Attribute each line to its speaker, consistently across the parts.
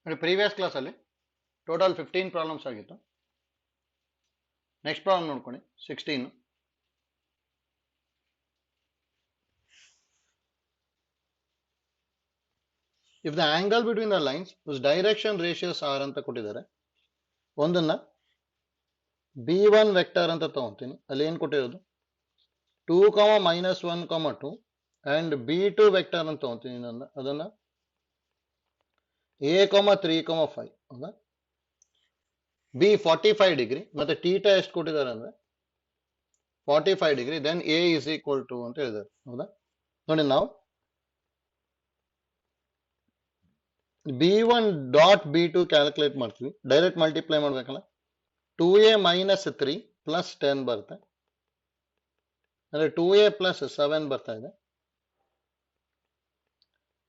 Speaker 1: Previous ಕ್ಲಾಸಲ್ಲಿ total 15 problems ಆಗಿತ್ತು. Next problem ನೋಡ್ಕೊಳ್ಳಿ 16. If the angle between the lines direction ratios are ಅಂತ ಕೊಟ್ಟಿದ್ದಾರೆ. ಒಂದನ್ನ B1 ವೆಕ್ಟರ್ ಅಂತ ತಗೊಂತೀನಿ. ಅಲ್ಲಿ ಏನು ಕೊಟ್ಟಿರೋದು 2, -1, 2 ಅಂಡ್ B2 ವೆಕ್ಟರ್ ಅಂತ ತಗೊಂತೀನಿ. ಅದನ್ನ A, 3, 5 ಹೌದಾ. ಬಿ 45 ಡಿಗ್ರಿ ಮತ್ತೆ ಥೀಟಾ ಎಷ್ಟು ಕೊಟ್ಟಿದ್ದಾರೆ ಅಂದ್ರೆ 45 degree. Then A is equal to ಅಂತ ಹೇಳಿದ್ದಾರೆ ಹೌದಾ. ನೋಡಿ ನಾವು B1 ಡಾಟ್ B2 ಕ್ಯಾಲ್ಕುಲೇಟ್ ಮಾಡ್ತೀವಿ. ಡೈರೆಕ್ಟ್ ಮಲ್ಟಿಪ್ಲೈ ಮಾಡ್ಬೇಕಲ್ಲ. 2a - 3 ಪ್ಲಸ್ 10 ಬರುತ್ತೆ. ಅಂದ್ರೆ 2a ಪ್ಲಸ್ 7 ಬರ್ತಾ ಇದೆ.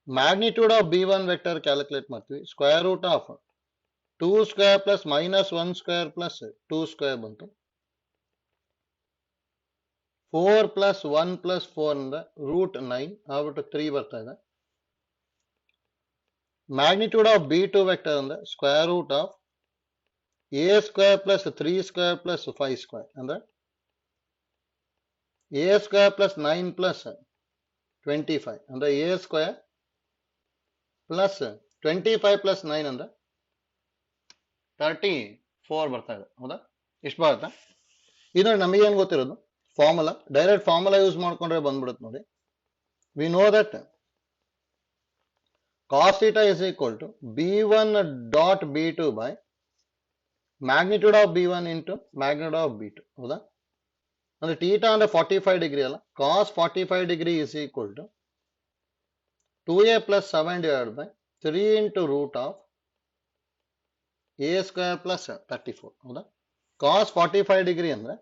Speaker 1: Magnitude of B1 vector calculate ಮಾಡ್ತೀವಿ. Square root of 2 square plus -1 square plus 2 square ಬಂತು. 4 ಪ್ಲಸ್ 1 ಪ್ಲಸ್ 4 ಇಂದ √9 ಆಗ್ಬಿಟ್ಟು 3 ಬರ್ತಾ ಇದೆ. ಮ್ಯಾಗ್ನಿಟ್ಯೂಡ್ ಆಫ್ B2 ವೆಕ್ಟರ್ ಅಂದ್ರೆ square root of a square plus 3 square plus 5 square ಅಂದ್ರೆ a ಸ್ಕ್ವೇರ್ ಪ್ಲಸ್ 9 ಪ್ಲಸ್ 25 ಅಂದ್ರೆ a square plus 25 plus 9 ಅಂದ್ರೆ 34 ಬರ್ತಾ ಇದೆ ಹೌದಾ. ಇಷ್ಟು ಬರುತ್ತಾ. ಇದು ನಮಗೇನು ಗೊತ್ತಿರೋದು ಫಾರ್ಮುಲಾ. ಡೈರೆಕ್ಟ್ ಫಾರ್ಮುಲಾ ಯೂಸ್ ಮಾಡ್ಕೊಂಡ್ರೆ ಬಂದ್ಬಿಡುತ್ತೆ ನೋಡಿ. We know that cos theta is equal to B1 dot B2 by magnitude of B1 into magnitude of B2 ಹೌದಾ. ಅಂದ್ರೆ ಥೀಟಾ ಅಂದ್ರೆ 45 ಡಿಗ್ರಿ ಅಲ್ಲ. cos 45 degree is equal to 2a plus 7 divided by 3 into root of a square plus 34 ಹೌದಾ. cos 45 degree ಅಂದ್ರೆ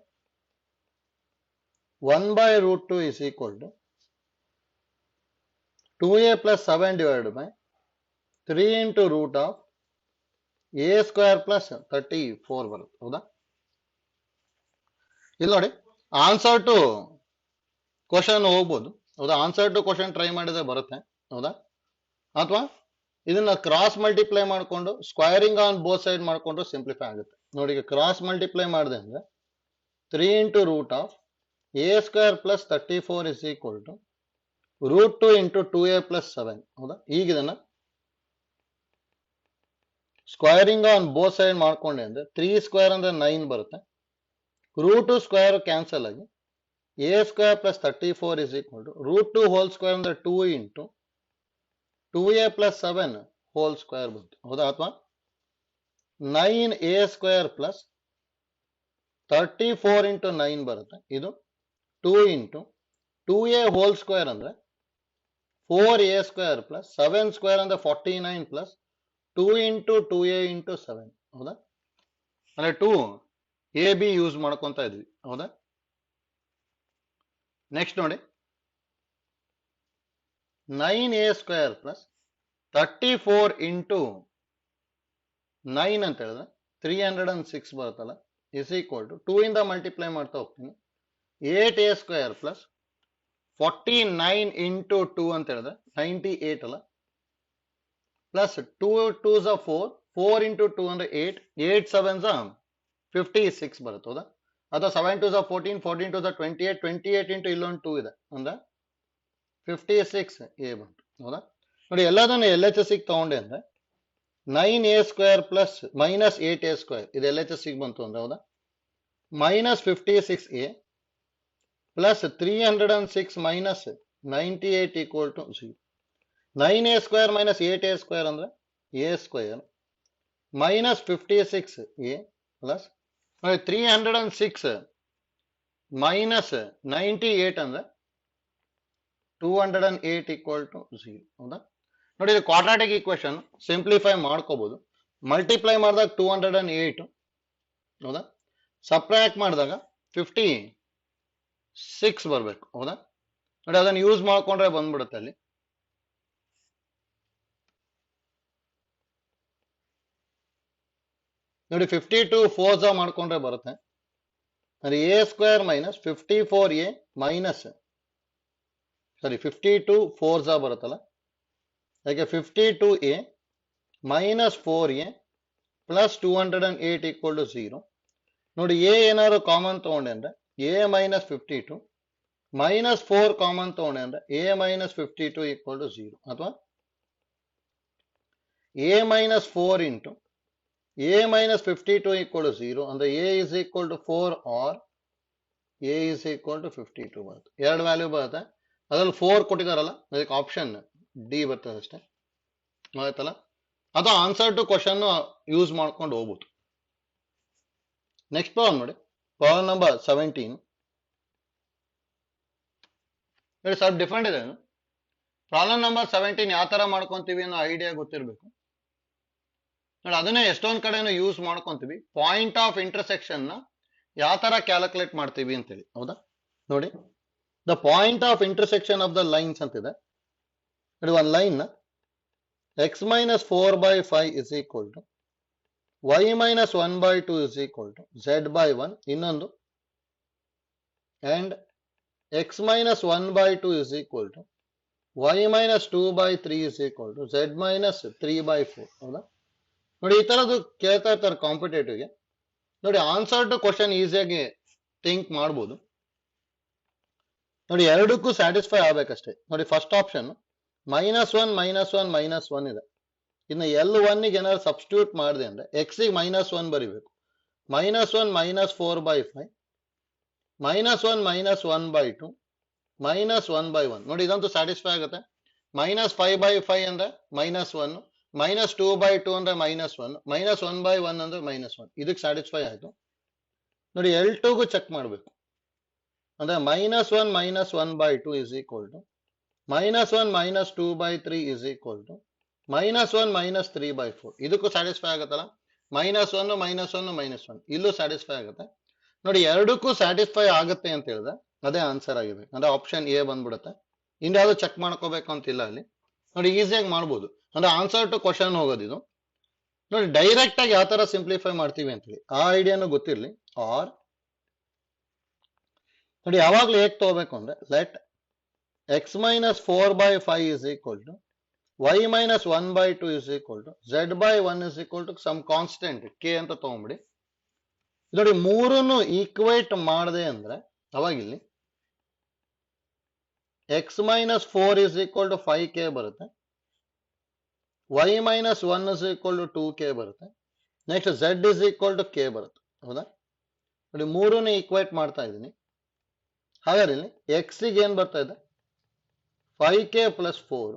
Speaker 1: 1 by √2 is equal to 2a plus 7 divided by 3 into root of a square plus 34 ಬರುತ್ತೆ ಹೌದಾ. ಇಲ್ಲಿ ನೋಡಿ answer to question ಹೋಗ್ಬೋದು ಹೌದಾ. Answer to question try ಮಾಡಿದ್ರೆ ಬರುತ್ತೆ ಹೌದಾ. ಅಥವಾ ಇದನ್ನ ಕ್ರಾಸ್ ಮಲ್ಟಿಪ್ಲೈ ಮಾಡ್ಕೊಂಡು ಸ್ಕ್ವೈರಿಂಗ್ ಆನ್ ಬೋತ್ ಸೈಡ್ ಮಾಡ್ಕೊಂಡು ಸಿಂಪ್ಲಿಫೈ ಆಗುತ್ತೆ ನೋಡಿ. ಈಗ ಕ್ರಾಸ್ ಮಲ್ಟಿಪ್ಲೈ ಮಾಡಿದೆ ಅಂದ್ರೆ 3 into root of a square plus 34 is equal to √2 into 2a plus 7 ಹೌದಾ. ಈಗ ಇದನ್ನ ಸ್ಕ್ವೈರಿಂಗ್ ಆನ್ ಬೋತ್ ಸೈಡ್ ಮಾಡ್ಕೊಂಡೆ ಅಂದ್ರೆ 3 ಸ್ಕ್ವೇರ್ ಅಂದ್ರೆ 9 ಬರುತ್ತೆ. √2 ಸ್ಕ್ವೇರ್ ಕ್ಯಾನ್ಸಲ್ ಆಗಿ a square plus 34 is equal to √2 whole square ಅಂದ್ರೆ 2 into 2a plus 7 whole square ಬಂತು ಹೌದಾ. ಅಥವಾ 9a ಸ್ಕ್ವೇರ್ ಪ್ಲಸ್ 34 into 9 ಬರುತ್ತೆ. ಇದು 2 into 2a ಹೋಲ್ ಸ್ಕ್ವೇರ್ ಅಂದ್ರೆ 4a ಸ್ಕ್ವೇರ್ ಪ್ಲಸ್ 7 ಸ್ಕ್ವೇರ್ ಅಂದ್ರೆ 49 ಪ್ಲಸ್ 2 into 2a into 7 ಹೌದಾ. ಅಂದ್ರೆ 2ab ಯೂಸ್ ಮಾಡ್ಕೊಂತ ಇದ್ವಿ ಹೌದಾ. ನೆಕ್ಸ್ಟ್ ನೋಡಿ 9a ಸ್ಕ್ವೇರ್ ಪ್ಲಸ್ 34 into 9 ಅಂತ ಹೇಳಿದ್ರೆ 306 ಬರುತ್ತಲ್ಲ ಇಸ್ ಈಕ್ವಲ್ ಟು 2 ಇಂದ ಮಲ್ಟಿಪ್ಲೈ ಮಾಡ್ತಾ ಹೋಗ್ತೀನಿ. 8a ಸ್ಕ್ವೇರ್ ಪ್ಲಸ್ 49 into 2 ಅಂತ ಹೇಳಿದ್ರೆ 98 ಅಲ್ಲ. ಪ್ಲಸ್ 2 2s 4 4 into 2 ಅಂದ್ರೆ 8 8 7s 56 ಬರುತ್ತೆ ಹೌದಾ. ಅಥವಾ 7 2s 14 14 2s 28 28 into ಇಲ್ಲೊಂದು 2 ಇದೆ ಅಂದ್ರೆ 56a ಬಂತು ಹೌದಾ. ನೋಡಿ ಎಲ್ಲದನ್ನು LHS ತಗೊಂಡೆ ಅಂದ್ರೆ 9a square plus -8a square ಇದು LHS ಬಂತು ಅಂದ್ರೆ ಹೌದಾ. -56a plus 306 minus 98 equal to 0. 9a square minus 8a square ಅಂದ್ರೆ a square minus 56a plus 306 minus 98 ಅಂದ್ರೆ 208 ಈಕ್ವಲ್ ಟು 0 ಹೌದಾ. ನೋಡಿ ಇದು ಕ್ವಾಡ್ರಾಟಿಕ್ ಈಕ್ವೇಶನ್ ಸಿಂಪ್ಲಿಫೈ ಮಾಡ್ಕೋಬಹುದು. ಮಲ್ಟಿಪ್ಲೈ ಮಾಡಿದಾಗ 208 ಹೌದಾ. ಸಬ್ಟ್ರಾಕ್ಟ್ ಮಾಡಿದಾಗ 56 ಬರಬೇಕು ಹೌದಾ. ನೋಡಿ ಅದನ್ನು ಯೂಸ್ ಮಾಡ್ಕೊಂಡ್ರೆ ಬಂದ್ಬಿಡುತ್ತೆ ಅಲ್ಲಿ. ನೋಡಿ 52 4s ಮಾಡ್ಕೊಂಡ್ರೆ ಬರುತ್ತೆ. ಅಂದ್ರೆ a square minus 54a minus 52 4s ಬರುತ್ತಲ್ಲ. ಯಾಕೆ 52a minus 4a plus 208 equal to 0. ನೋಡಿ a ಏನಾದ್ರು ಕಾಮನ್ ತಗೊಂಡೆ ಅಂದ್ರೆ a minus 52 minus 4 ಕಾಮನ್ ತಗೊಂಡೆ ಅಂದ್ರೆ a minus 52 equal to 0. ಅಥವಾ a minus 4 into a minus 52 equal to 0 ಅಂದ್ರೆ a is equal to 4 or a is equal to 52 ಬರುತ್ತೆ. ಎರಡು ವ್ಯಾಲ್ಯೂ ಬರುತ್ತೆ. ಅದ್ರಲ್ಲಿ 4 ಕೊಟ್ಟಿದಾರಲ್ಲ ಅದಕ್ಕೆ ಆಪ್ಷನ್ ಡಿ ಬರ್ತದೆ ಅಷ್ಟೇ. ಆಯ್ತಲ್ಲ, ಅದು ಆನ್ಸರ್ ಟು ಕ್ವಶನ್ ಯೂಸ್ ಮಾಡ್ಕೊಂಡು ಹೋಗ್ಬೋದು. ನೆಕ್ಸ್ಟ್ ಪ್ರಾಬ್ಲಮ್ ನೋಡಿ, ಪ್ರಾಬ್ಲಮ್ ನಂಬರ್ 17 ನೋಡಿ, ಸ್ವಲ್ಪ ಡಿಫ್ರೆಂಟ್ ಇದೆ. ಪ್ರಾಬ್ಲಮ್ ನಂಬರ್ 17 ಯಾವ ತರ ಮಾಡ್ಕೊಂತೀವಿ ಅನ್ನೋ ಐಡಿಯಾ ಗೊತ್ತಿರಬೇಕು ನೋಡಿ. ಅದನ್ನೇ ಎಷ್ಟೊಂದ್ ಕಡೆನೂ ಯೂಸ್ ಮಾಡ್ಕೊಂತೀವಿ. ಪಾಯಿಂಟ್ ಆಫ್ ಇಂಟರ್ಸೆಕ್ಷನ್ ನ ಯಾವ ತರ ಕ್ಯಾಲ್ಕುಲೇಟ್ ಮಾಡ್ತೀವಿ ಅಂತೇಳಿ. ಹೌದಾ ನೋಡಿ, the point of intersection of the lines ಅಂತಿದೆ ನೋಡಿ. ಒಂದು line x minus 4 by 5 is equal to y minus 1 by 2 is equal to z by 1. ಇನ್ನೊಂದು and x minus 1 by 2 is equal to y minus 2 by 3 is equal to z minus 3 by 4. ಹೌದಾ ನೋಡಿ, ಈ ತರದ್ದು ಕೇಳ್ತಾ ಇರ್ತಾರೆ ಕಾಂಪಿಟೇಟಿವ್ಗೆ. ನೋಡಿ, answer to question ಈಸಿಯಾಗಿ think ಮಾಡ್ಬೋದು ನೋಡಿ. ಎರಡಕ್ಕೂ ಸ್ಯಾಟಿಸ್ಫೈ ಆಗ್ಬೇಕಷ್ಟೇ ನೋಡಿ. ಫಸ್ಟ್ ಆಪ್ಷನ್ -1 -1 -1 ಇದೆ. ಇನ್ನು L1 ಗೆ ಏನಾದ್ರು ಸಬ್ಸ್ಟಿಟ್ಯೂಟ್ ಮಾಡಿದೆ ಅಂದ್ರೆ x ಗೆ -1 ಬರಿಬೇಕು. -1 minus 4 by 5 -1 minus 1 by 2 -1 by 1 ನೋಡಿ, ಇದಂತೂ ಸ್ಯಾಟಿಸ್ಫೈ ಆಗುತ್ತೆ. -5 by 5 ಅಂದ್ರೆ -1, -2 by 2 ಅಂದ್ರೆ -1, -1 by 1 ಅಂದ್ರೆ -1. ಇದಕ್ಕೆ ಸ್ಯಾಟಿಸ್ಫೈ ಆಯ್ತು ನೋಡಿ. L2 ಗೂ ಚೆಕ್ ಮಾಡಬೇಕು ಅಂದ್ರೆ -1 minus 1 by 2 is equal to -1 minus 2 by 3 is equal to -1 minus 3 by 4. ಇದಕ್ಕೂ ಸ್ಯಾಟಿಸ್ಫೈ ಆಗುತ್ತಲ್ಲ. -1 -1 -1 ಇಲ್ಲೂ ಸ್ಯಾಟಿಸ್ಫೈ ಆಗುತ್ತೆ ನೋಡಿ. ಎರಡಕ್ಕೂ ಸ್ಯಾಟಿಸ್ಫೈ ಆಗುತ್ತೆ ಅಂತ ಹೇಳಿದ್ರೆ ಅದೇ ಆನ್ಸರ್ ಆಗಿದೆ ಅಂದ್ರೆ ಆಪ್ಷನ್ ಎ ಬಂದ್ಬಿಡುತ್ತೆ. ಇನ್ಯಾವುದು ಚೆಕ್ ಮಾಡ್ಕೋಬೇಕು ಅಂತಿಲ್ಲ ಅಲ್ಲಿ ನೋಡಿ. ಈಸಿಯಾಗಿ ಮಾಡ್ಬೋದು ಅಂದ್ರೆ ಆನ್ಸರ್ ಟು ಕ್ವಶನ್ ಹೋಗೋದು ಇದು ನೋಡಿ. ಡೈರೆಕ್ಟ್ ಆಗಿ ಯಾವ ತರ ಸಿಂಪ್ಲಿಫೈ ಮಾಡ್ತೀವಿ ಅಂತೇಳಿ ಆ ಐಡಿಯಾನು ಗೊತ್ತಿರ್ಲಿ. ಆರ್ ನೋಡಿ, ಯಾವಾಗ್ಲೂ ಹೇಗೆ ತಗೋಬೇಕು ಅಂದ್ರೆ let x minus 4 by 5 is equal to y minus 1 by 2 is equal to z by 1 is equal to some constant k ಅಂತ ತಗೊಂಬಿಡಿ ನೋಡಿ. ಮೂರನ್ನು ಈಕ್ವೇಟ್ ಮಾಡದೆ ಅಂದ್ರೆ ಅವಾಗಿಲ್ಲಿ x minus 4 is equal to 5k ಬರುತ್ತೆ, y minus 1 is equal to 2k ಬರುತ್ತೆ, next z is equal to k ಬರುತ್ತೆ. ಹೌದಾ ನೋಡಿ, ಮೂರನ್ನು ಈಕ್ವೇಟ್ ಮಾಡ್ತಾ ಇದ್ದೀನಿ. ಹಾಗಾದ್ರೆ ಇಲ್ಲಿ x ಗೆ ಏನ್ ಬರ್ತಾ ಇದೆ 5k plus 4,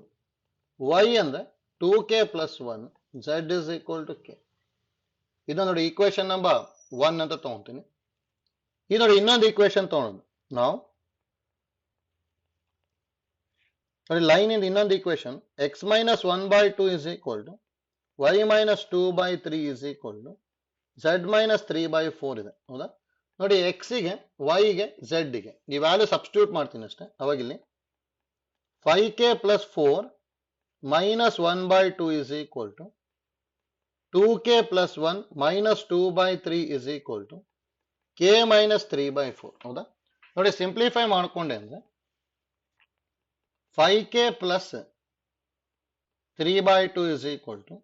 Speaker 1: y ಅಂದ್ರೆ 2k plus 1, z is equal to k. ಇದು ನೋಡಿ ಈಕ್ವೇಶನ್ ನಂಬರ್ 1 ಅಂತ ತಗೊಂತೀನಿ. ಇದು ನೋಡಿ ಇನ್ನೊಂದು ಈಕ್ವೇಶನ್ ತಗೊಳ್ಳೋದು ನಾವು ನೋಡಿ. ಲೈನ್ ಇಂದ ಇನ್ನೊಂದು equation x minus 1 by 2 is equal to y minus 2 by 3 is equal to z minus 3 by 4 ಇದೆ. ಹೌದಾ ನೋಡಿ, x ಗೆ y ಗೆ z ಗೆ ಈ ವ್ಯಾಲ್ಯೂ ಸಬ್ಸ್ಟಿಟ್ಯೂಟ್ ಮಾಡ್ತೀನಿ ಅಷ್ಟೇ. ಅವಾಗಿಲ್ಲಿ 5k plus 4 minus 1 by 2 is equal to 2k plus 1 minus 2 by 3 is equal to k minus 3 by 4. ಹೌದಾ ನೋಡಿ, ಸಿಂಪ್ಲಿಫೈ ಮಾಡ್ಕೊಂಡೆ ಅಂದ್ರೆ 5k plus 3 by 2 is equal to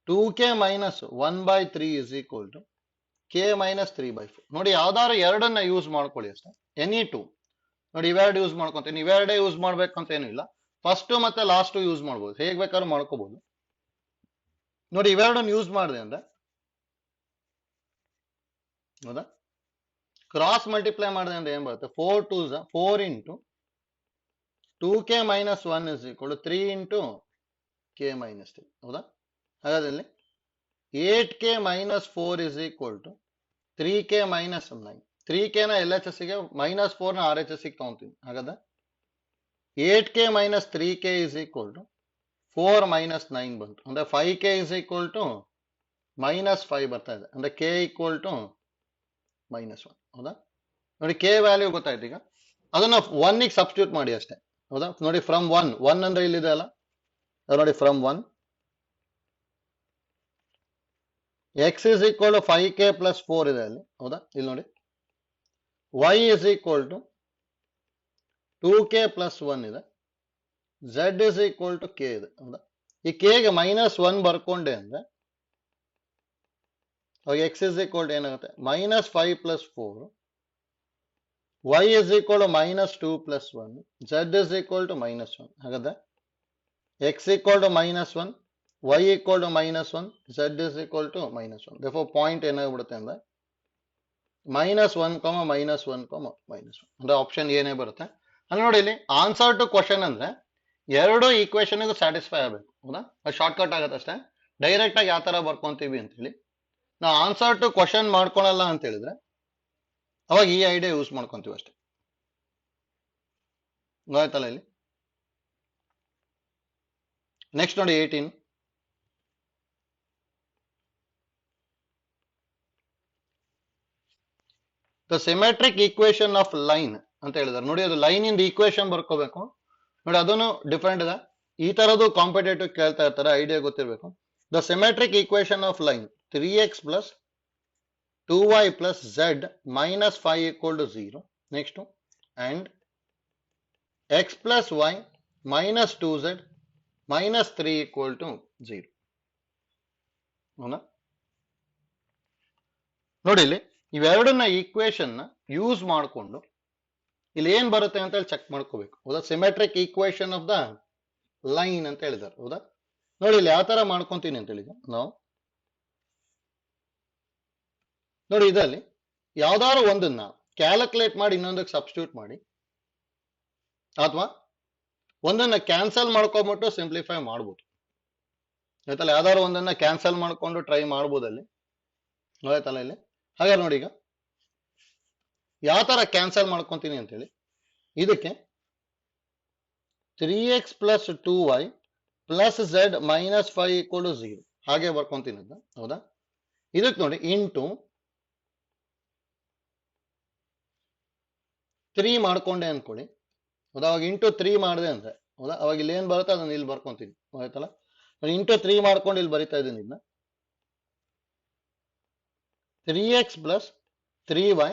Speaker 1: 2k minus 1 by 3 is equal to k minus 3 by 4. ನೋಡಿ, ಯಾವ್ದಾದ್ರು ಎರಡನ್ನ use ಮಾಡ್ಕೊಳ್ಳಿ ಅಷ್ಟೇ. Any two ನೋಡಿ, ಇವೆರಡು ಯೂಸ್ ಮಾಡ್ಕೊಂತೀನಿ. ಇವೆರಡೇ ಯೂಸ್ ಮಾಡ್ಬೇಕಂತ ಏನೂ ಇಲ್ಲ. ಫಸ್ಟ್ ಮತ್ತೆ ಲಾಸ್ಟ್ ಯೂಸ್ ಮಾಡ್ಬೋದು, ಹೇಗ್ ಬೇಕಾದ್ರೂ ಮಾಡ್ಕೋಬಹುದು ನೋಡಿ. ಇವೆರಡನ್ನು ಯೂಸ್ ಮಾಡಿದೆ ಅಂದ್ರೆ ಹೌದಾ, ಕ್ರಾಸ್ ಮಲ್ಟಿಪ್ಲೈ ಮಾಡಿದೆ ಅಂದ್ರೆ ಏನ್ ಬರುತ್ತೆ 4 2 4 into 2k minus 1 is equal to 3 into k minus 3. ಹೌದಾ, ಹಾಗಾದ್ರೆ 8k minus 4 is equal to 3k minus 9. 3k ನ LHS ಗೆ -4 ನ RHS ಗೆ ತಗೊಂತೀನಿ. ಹಾಗಾದ್ರೆ 8k minus 3k is equal to 4 minus 9 ಬಂತು ಅಂದ್ರೆ 5k is equal to -5 ಬರ್ತಾ ಇದೆ ಅಂದ್ರೆ k equal to -1. ಹೌದಾ ನೋಡಿ, k ವ್ಯಾಲ್ಯೂ ಗೊತ್ತಾಯ್ತು. ಈಗ ಅದನ್ನ 1 ಗೆ ಸಬ್ಸ್ಟಿಟ್ಯೂಟ್ ಮಾಡಿ ಅಷ್ಟೇ. ಹೌದಾ ನೋಡಿ, ಫ್ರಮ್ 1 ಅಂದ್ರೆ ಇಲ್ಲಿದೆ ಅಲ್ಲ ನೋಡಿ, from 1 x is equal to 5k plus 4 ಇದೆ ಅಲ್ಲಿ. ಹೌದಾ, ಇಲ್ಲಿ ನೋಡಿ y is equal to 2k plus 1 ಇದೆ, z is equal to k ಇದೆ. ಹೌದಾ ಈ ಕೆಗೆ -1 ಬರ್ಕೊಂಡೆ ಅಂದ್ರೆ ಅವಾಗ ಎಕ್ಸ್ ಇಸ್ ಈಕ್ವಲ್ ಟು ಏನಾಗುತ್ತೆ -5 + 4 y is equal to -2 + 1 z is equal to -1 ಹಾಗಾದ್ರೆ x equal to -1 y equal to -1 z is equal to -1 therefore point ಏನಾಗ್ಬಿಡುತ್ತೆ ಅಂದ್ರೆ -1, -1, -1 ಅಂದ್ರೆ ಆಪ್ಷನ್ ಏನೇ ಬರುತ್ತೆ ಅಲ್ಲಿ ನೋಡಿ. ಇಲ್ಲಿ ಆನ್ಸರ್ ಟು ಕ್ವಶನ್ ಅಂದ್ರೆ ಎರಡು ಈಕ್ವೇಶನ್ ಸ್ಯಾಟಿಸ್ಫೈ ಆಗಬೇಕು, ಹೌದಾ? ಅದು ಶಾರ್ಟ್ ಕಟ್ ಆಗುತ್ತೆ ಅಷ್ಟೇ. ಡೈರೆಕ್ಟ್ ಆಗಿ ಯಾವ ತರ ಬರ್ಕೊಂತೀವಿ ಅಂತ ಹೇಳಿ ನಾವು ಆನ್ಸರ್ ಟು ಕ್ವಶನ್ ಮಾಡ್ಕೊಳಲ್ಲ ಅಂತ ಹೇಳಿದ್ರೆ ಅವಾಗ ಈ ಐಡಿಯಾ ಯೂಸ್ ಮಾಡ್ಕೊಂತೀವಿ ಅಷ್ಟೇ. ಗೊತ್ತಾಯ್ತಲ್ಲ ಇಲ್ಲಿ. ನೆಕ್ಸ್ಟ್ ನೋಡಿ 18. The symmetric equation of line ಅಂತ ಹೇಳಿದಾರೆ ನೋಡಿ. ಅದು ಲೈನ್ ಇಂದ ಈಕ್ವೇಶನ್ ಬರ್ಕೋಬೇಕು ನೋಡಿ. ಅದನ್ನು ಡಿಫ್ರೆಂಟ್ ಇದೆ. ಈ ತರದ್ದು ಕಾಂಪಿಟೇಟಿವ್ ಕೇಳ್ತಾ ಇರ್ತಾರೆ, ಐಡಿಯಾ ಗೊತ್ತಿರಬೇಕು. The symmetric equation of line 3x + 2y + z - 5 = 0. Next and x + y - 2z - 3 = 0. ಹೌದಾ? ನೋಡಿ ಇಲ್ಲಿ ಇವೆರಡನ್ನ ಈಕ್ವೇಶನ್ ಯೂಸ್ ಮಾಡಿಕೊಂಡು ಇಲ್ಲಿ ಏನ್ ಬರುತ್ತೆ ಅಂತ ಹೇಳಿ ಚೆಕ್ ಮಾಡ್ಕೋಬೇಕು, ಹೌದಾ? Symmetric equation of the line ಅಂತ ಹೇಳಿದಾರೆ, ಹೌದಾ? ನೋಡಿ ಇಲ್ಲಿ ಯಾವ ತರ ಮಾಡ್ಕೊಂತೀನಿ ಅಂತ ಹೇಳಿದ್ರೆ ನಾವು ನೋಡಿ ಇದರಲ್ಲಿ ಯಾವ್ದಾದ್ರು ಒಂದನ್ನ ಕ್ಯಾಲ್ಕುಲೇಟ್ ಮಾಡಿ ಇನ್ನೊಂದಕ್ಕೆ ಸಬ್ಸ್ಟಿಟ್ಯೂಟ್ ಮಾಡಿ ಅಥವಾ ಒಂದನ್ನ ಕ್ಯಾನ್ಸಲ್ ಮಾಡ್ಕೊಂಡ್ಬಿಟ್ಟು ಸಿಂಪ್ಲಿಫೈ ಮಾಡ್ಬೋದು. ಆಯ್ತಲ್ಲ, ಯಾವ್ದಾದ್ರು ಒಂದನ್ನ ಕ್ಯಾನ್ಸಲ್ ಮಾಡ್ಕೊಂಡು ಟ್ರೈ ಮಾಡ್ಬೋದಲ್ಲಿ. ಆಯ್ತಲ್ಲ ಇಲ್ಲಿ. ಹಾಗಾದ್ರೆ ನೋಡಿ ಈಗ ಯಾವ ತರ ಕ್ಯಾನ್ಸಲ್ ಮಾಡ್ಕೊಂತೀನಿ ಅಂತೇಳಿ ಇದಕ್ಕೆ 3x + 2y + z - 5 = 0 ಹಾಗೆ ಬರ್ಕೊಂತೀನಿ ಅಂತ, ಹೌದಾ? ಇದಕ್ಕೆ ನೋಡಿ ಇಂಟು 3 ಮಾಡ್ಕೊಂಡೆ ಅನ್ಕೊಳ್ಳಿ, ಹೌದಾ? ಅವಾಗ ಇಂಟು 3 ಮಾಡಿದೆ ಅಂದ್ರೆ, ಹೌದಾ? ಅವಾಗ ಇಲ್ಲಿ ಏನ್ ಬರುತ್ತೆ ಅದನ್ನ ಇಲ್ಲಿ ಬರ್ಕೊಂತೀನಿ, ಆಯ್ತಲ್ಲ? ಇಂಟು 3 ಮಾಡ್ಕೊಂಡು ಇಲ್ಲಿ ಬರಿತಾ ಇದ್ದೀನಿ ಇದನ್ನ. 3x + 3y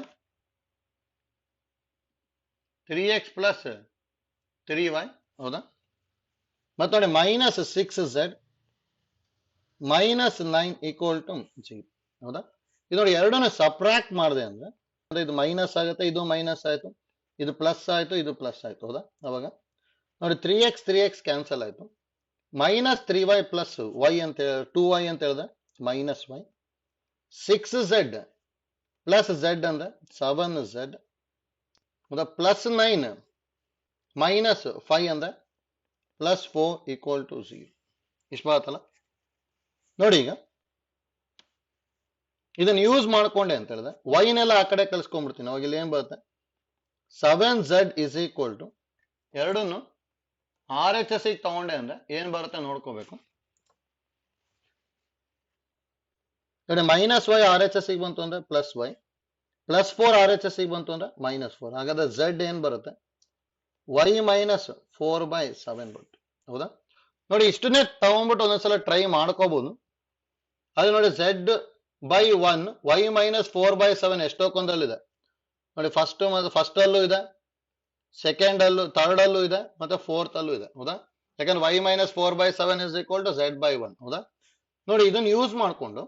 Speaker 1: 3x + 3y, ಹೌದಾ? ಮತ್ತೆ ನೋಡಿ -6z - 9 = 0, ಹೌದಾ? ಇದು ನೋಡಿ ಎರಡನ್ನು ಸಬ್ಟ್ರಾಕ್ಟ್ ಮಾಡಿದೆ ಅಂದ್ರೆ ಇದು ಮೈನಸ್ ಆಗುತ್ತೆ, ಇದು ಮೈನಸ್ ಆಯ್ತು, ಇದು ಪ್ಲಸ್ ಆಯ್ತು, ಇದು ಪ್ಲಸ್ ಆಯ್ತು, ಹೌದಾ? ಅವಾಗ ನೋಡಿ 3x ಕ್ಯಾನ್ಸಲ್ ಆಯ್ತು. -3y + y ಅಂತ 2y ಅಂತ ಹೇಳಿದ್ರೆ -y, 6z + z ಅಂದ್ರೆ 7z, ಹೌದಾ? +9 -5 ಅಂದ್ರೆ +4 = 0. ಇಷ್ಟು ಬರುತ್ತಲ್ಲ ನೋಡಿ. ಈಗ ಇದನ್ನ ಯೂಸ್ ಮಾಡ್ಕೊಂಡೆ ಅಂತ ಹೇಳಿದ್ರೆ ವೈನೆಲ್ಲ ಆ ಕಡೆ ಕಳ್ಸ್ಕೊಂಡ್ಬಿಡ್ತೀನಿ. ಅವಾಗ ಇಲ್ಲಿ ಏನ್ ಬರುತ್ತೆ 7z = ಎರಡನ್ನು RHS ತಗೊಂಡೆ ಅಂದ್ರೆ ಏನ್ ಬರುತ್ತೆ ನೋಡ್ಕೋಬೇಕು. ನೋಡಿ -y RHS ಬಂತು ಅಂದ್ರೆ +y, +4 RHS ಬಂತು ಅಂದ್ರೆ -4. ಹಾಗಾದ್ರೆ z ಏನ್ ಬರುತ್ತೆ y - 4/7 ಬರುತ್ತೆ, ಹೌದಾ? ನೋಡಿ ಇಷ್ಟನ್ನೇ ತಗೊಂಡ್ಬಿಟ್ಟು ಒಂದೊಂದ್ಸಲ ಟ್ರೈ ಮಾಡ್ಕೋಬಹುದು. ಅದು ನೋಡಿ z/1 y - 4/7 ಎಷ್ಟೊಂದಲ್ಲಿದೆ ನೋಡಿ. ಫಸ್ಟ್ ಅಲ್ಲೂ ಇದೆ, ಸೆಕೆಂಡ್ ಅಲ್ಲೂ, ಥರ್ಡ್ ಅಲ್ಲೂ ಇದೆ, ಮತ್ತೆ ಫೋರ್ತ್ ಅಲ್ಲೂ ಇದೆ, ಹೌದಾ? ಯಾಕಂದ್ರೆ y - 4/7 = z/1, ಹೌದಾ? ನೋಡಿ ಇದನ್ನ ಯೂಸ್ ಮಾಡ್ಕೊಂಡು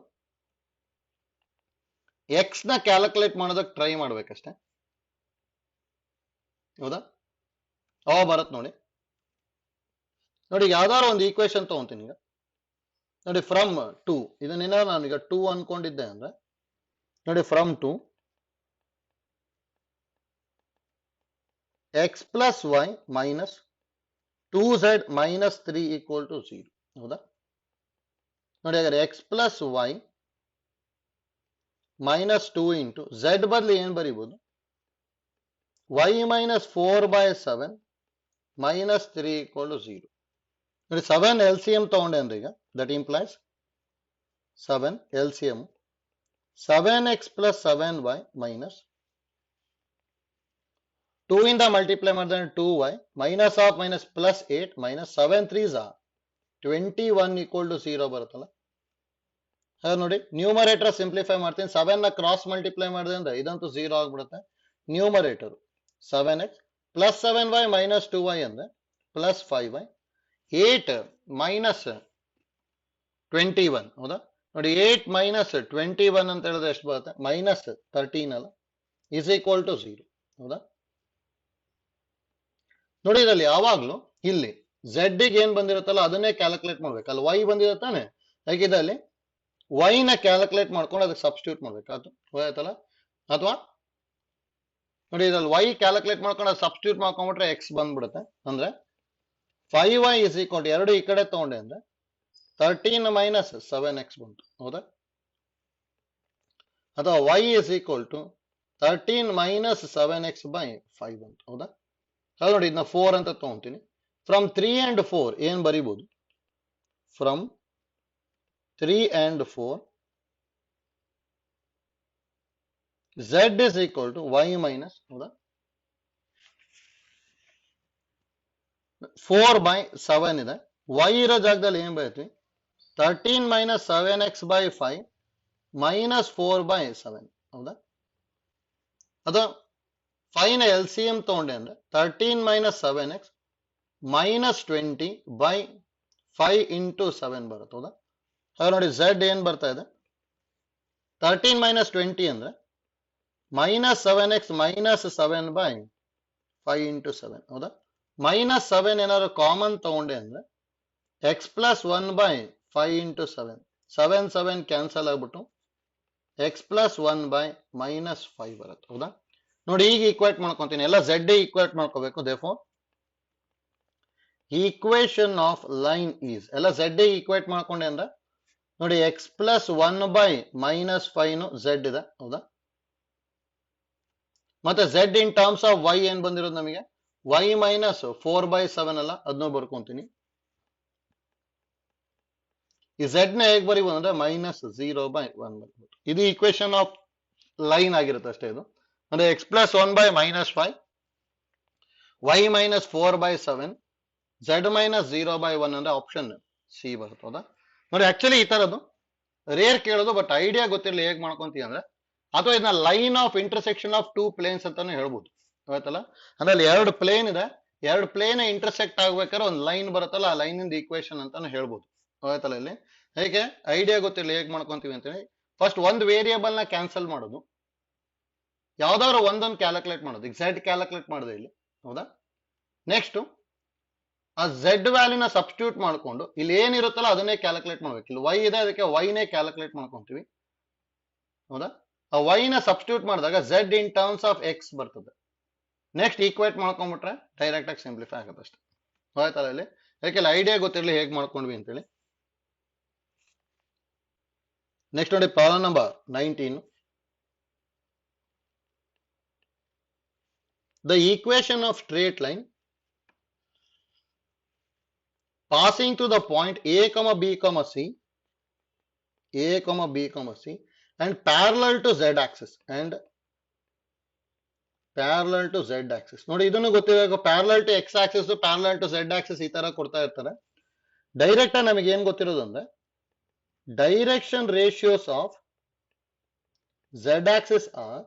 Speaker 1: ಎಕ್ಸ್ ನ ಕ್ಯಾಲ್ಕುಲೇಟ್ ಮಾಡೋದಕ್ಕೆ ಟ್ರೈ ಮಾಡ್ಬೇಕಷ್ಟೇ, ಹೌದಾ? ಅವ ಬರುತ್ತೆ ನೋಡಿ. ನೋಡಿ ಯಾವ್ದಾದ್ರು ಒಂದು ಈಕ್ವೇಶನ್ ತಗೊಂತೀನಿ ಈಗ ನೋಡಿ. ಫ್ರಮ್ 2 ಇದನ್ನೇನ ನಾನೀಗ 2 ಅನ್ಕೊಂಡಿದ್ದೆ ಅಂದ್ರೆ ನೋಡಿ ಫ್ರಮ್ 2 x + y - 2z - 3 = 0, ಹೌದಾ? ನೋಡಿ ಹಾಗಾದ್ರೆ x + y -2 ಇಂಟು z ಬದಲು ಏನ್ ಬರೀಬಹುದು y - 4/7 -3 = 0. ನೋಡಿ 7 LCM ತಗೊಂಡೆ ಅಂದ್ರೆ ಈಗ that implies 7 LCM 7x + 7y -2 ಇಂದ ಮಲ್ಟಿಪ್ಲೈ ಮಾಡಿದ್ರೆ 2y -8 -7 3s 21 = 0 ಬರುತ್ತಲ್ಲ. ಹಾಗೆ ನೋಡಿ ನ್ಯೂಮರೇಟರ್ ಸಿಂಪ್ಲಿಫೈ ಮಾಡ್ತೀನಿ. 7 ನ ಕ್ರಾಸ್ ಮಲ್ಟಿಪ್ಲೈ ಮಾಡಿದ್ರೆ ಅಂದ್ರೆ ಇದಂತೂ 0 ಆಗ್ಬಿಡುತ್ತೆ. ನ್ಯೂಮರೇಟರ್ 7x + 7y - 2y ಅಂದ್ರೆ +5y, 8 - 21 ಹೌದಾ. ನೋಡಿ 8 ಮೈನಸ್ 21 ಅಂತ ಹೇಳಿದ್ರೆ ಎಷ್ಟು ಬರುತ್ತೆ, ಮೈನಸ್ 13 ಅಲ್ಲ, ಇಸ್ ಈಕ್ವಲ್ ಟು 0 ಹೌದಾ. ನೋಡಿ ಇದರಲ್ಲಿ ಯಾವಾಗ್ಲೂ ಇಲ್ಲಿ z ಗೆ ಏನ್ ಬಂದಿರುತ್ತಲ್ಲ ಅದನ್ನೇ ಕ್ಯಾಲ್ಕುಲೇಟ್ ಮಾಡ್ಬೇಕಲ್ಲ, y ಬಂದಿರುತ್ತಾನೆ, ಹೇಗಿದಲ್ಲಿ y ನ ಕ್ಯಾಲ್ಕುಲೇಟ್ ಮಾಡ್ಕೊಂಡು ಅದಕ್ಕೆ ಸಬ್ಸ್ಟಿಟ್ಯೂಟ್ ಮಾಡ್ಬೇಕಾಯ್ತು, ಹೋಯ್ತಲ್ಲ. ಅಥವಾ ನೋಡಿ ಇದ್ರಲ್ಲಿ y ಕ್ಯಾಲ್ಕುಲೇಟ್ ಮಾಡ್ಕೊಂಡು ಅದು ಸಬ್ಸ್ಟಿಟ್ಯೂಟ್ ಮಾಡ್ಕೊಂಡ್ಬಿಟ್ರೆ x ಬಂದ್ಬಿಡುತ್ತೆ. ಅಂದ್ರೆ 5y ಇಸ್ ಈಕ್ವಲ್ ಟು, ಎರಡು ಈ ಕಡೆ ತಗೊಂಡೆ ಅಂದ್ರೆ 13 ಮೈನಸ್ 7x ಬಂತು ಹೌದಾ. ಅಥವಾ y is equal to 13 minus 7x by 5 ಬಂತು ಹೌದಾ. ಹಾಗೆ ನೋಡಿ ಇದನ್ನ 4 ಅಂತ ತಗೊಂತೀನಿ. ಫ್ರಮ್ 3 and 4 ಏನ್ ಬರೀಬಹುದು, from 3 and 4 z is equal to y minus ಹೌದಾ 4 by 7 ಇದೆ. y ಇರೋ ಜಾಗದಲ್ಲಿ ಏನ್ ಬರೀತೀವಿ, 13 minus 7x by 5 minus 4 by 7 ಹೌದಾ. ಅದು 5 ನ LCM ತಗೊಂಡೆ ಅಂದ್ರೆ 13 minus 7x minus 20 by 5 into 7 ಬರುತ್ತೆ ಹೌದಾ. ಹಾಗೆ ನೋಡಿ z ಏನ್ ಬರ್ತಾ ಇದೆ, 13 minus 20 ಅಂದ್ರೆ minus 7x minus 7 by 5 into 7 ಹೌದಾ. ಮೈನಸ್ 7 ಏನಾದ್ರು ಕಾಮನ್ ತಗೊಂಡೆ ಅಂದ್ರೆ x plus 1 by 5 into 7, 7 7 cancel ಆಗ್ಬಿಟ್ಟು x ಪ್ಲಸ್ 1 ಬೈ ಮೈನಸ್ 5 ಬರುತ್ತೆ ಹೌದಾ. ನೋಡಿ ಈಗ ಈಕ್ವೇಟ್ ಮಾಡ್ಕೊಂತೀನಿ, ಎಲ್ಲ z ಈಕ್ವೇಟ್ ಮಾಡ್ಕೋಬೇಕು. Therefore equation of line is, ಎಲ್ಲ z ಈಕ್ವೇಟ್ ಮಾಡ್ಕೊಂಡೆ ಅಂದ್ರೆ ನೋಡಿ x plus 1 by minus 5 z ಇದೆ ಹೌದಾ. ಮತ್ತೆ z in terms of y ಏನ್ ಬಂದಿರೋದು ನಮಗೆ, y ಮೈನಸ್ 4 ಬೈ 7 ಅಲ್ಲ, ಅದನ್ನು ಬರ್ಕೊಂತೀನಿ. ಈ z ನ ಹೇಗೆ ಬರೀಬಹುದು ಅಂದ್ರೆ ಮೈನಸ್ 0 ಬೈ 1 ಬರ್ಬೋದು. ಇದು ಈಕ್ವೇಶನ್ ಆಫ್ ಲೈನ್ ಆಗಿರುತ್ತೆ ಅಷ್ಟೇ. ಇದು ಅಂದ್ರೆ x plus 1 by minus 5, y minus 4 by 7, z minus 0 by 1 ಅಂದ್ರೆ ಆಪ್ಷನ್ ಸಿ ಬರುತ್ತೆ ಹೌದಾ. ನೋಡಿ ಆಕ್ಚುಲಿ ಈ ತರದ್ದು ರೇರ್ ಕೇಳೋದು, ಬಟ್ ಐಡಿಯಾ ಗೊತ್ತಿರಲಿ ಹೇಗೆ ಮಾಡ್ಕೊಂತೀವಿ ಅಂದ್ರೆ, ಅಥವಾ ಇದನ್ನ line of intersection of two planes ಅಂತಾನೆ ಹೇಳ್ಬೋದು ಆಯ್ತಲ್ಲ. ಅಂದ್ರೆ ಅಲ್ಲಿ ಎರಡು ಪ್ಲೇನ್ ಇದೆ, ಎರಡು ಪ್ಲೇನ್ ಇಂಟರ್ಸೆಕ್ಟ್ ಆಗ್ಬೇಕಾದ್ರೆ ಒಂದು ಲೈನ್ ಬರುತ್ತಲ್ಲ, ಆ ಲೈನ್ ಇಂದ ಈಕ್ವೇಶನ್ ಅಂತಾನೆ ಹೇಳ್ಬೋದು ಆಯ್ತಲ್ಲ. ಇಲ್ಲಿ ಹೇಗೆ ಐಡಿಯಾ ಗೊತ್ತಿರಲಿ ಹೇಗೆ ಮಾಡ್ಕೊಂತೀವಿ ಅಂತೇಳಿ, ಫಸ್ಟ್ ಒಂದು ವೇರಿಯೇಬಲ್ ನ ಕ್ಯಾನ್ಸಲ್ ಮಾಡೋದು, ಯಾವ್ದಾದ್ರು ಒಂದೊಂದು ಕ್ಯಾಲ್ಕುಲೇಟ್ ಮಾಡೋದು. ಈಗ z ಕ್ಯಾಲ್ಕುಲೇಟ್ ಮಾಡಿದೆ ಇಲ್ಲಿ ಹೌದಾ. ನೆಕ್ಸ್ಟ್ ಆ z ವ್ಯಾಲ್ಯೂನ ಸಬ್ಸ್ಟಿಟ್ಯೂಟ್ ಮಾಡ್ಕೊಂಡು ಇಲ್ಲಿ ಏನಿರುತ್ತಲ್ಲ ಅದನ್ನೇ ಕ್ಯಾಲ್ಕುಲೇಟ್ ಮಾಡ್ಬೇಕು. ಇಲ್ಲಿ y ಇದೆ, ಅದಕ್ಕೆ y ನೇ ಕ್ಯಾಲ್ಕುಲೇಟ್ ಮಾಡ್ಕೊಂತೀವಿ ಹೌದಾ. ಆ y ನ ಸಬ್ಸ್ಟಿಟ್ಯೂಟ್ ಮಾಡಿದಾಗ z in terms of x ಬರ್ತದೆ. ನೆಕ್ಸ್ಟ್ ಈಕ್ವೇಟ್ ಮಾಡ್ಕೊಂಡ್ಬಿಟ್ರೆ ಡೈರೆಕ್ಟ್ ಆಗಿ ಸಿಂಪ್ಲಿಫೈ ಆಗುತ್ತೆ ಅಷ್ಟೇ ಆಯ್ತಲ್ಲ. ಇಲ್ಲಿ ಯಾಕೆಲ್ಲ ಐಡಿಯಾ ಗೊತ್ತಿರಲಿ ಹೇಗೆ ಮಾಡ್ಕೊಂಡ್ವಿ ಅಂತೇಳಿ. ನೆಕ್ಸ್ಟ್ ನೋಡಿ problem number 19. The equation of straight line passing to the point a, b, c, a, b, c and parallel to z axis and parallel to z axis. ನೋಡಿ ಇದನ್ನು ಗೊತ್ತಿರಬೇಕು, parallel to x axis, parallel to z axis ಈ ತರ ಕೊಡ್ತಾ ಇರ್ತಾರೆ. Direct ಆಗಿ ನಮಗೆ ಏನ್ ಗೊತ್ತಿರೋದು ಅಂದ್ರೆ direction ratios of z axis are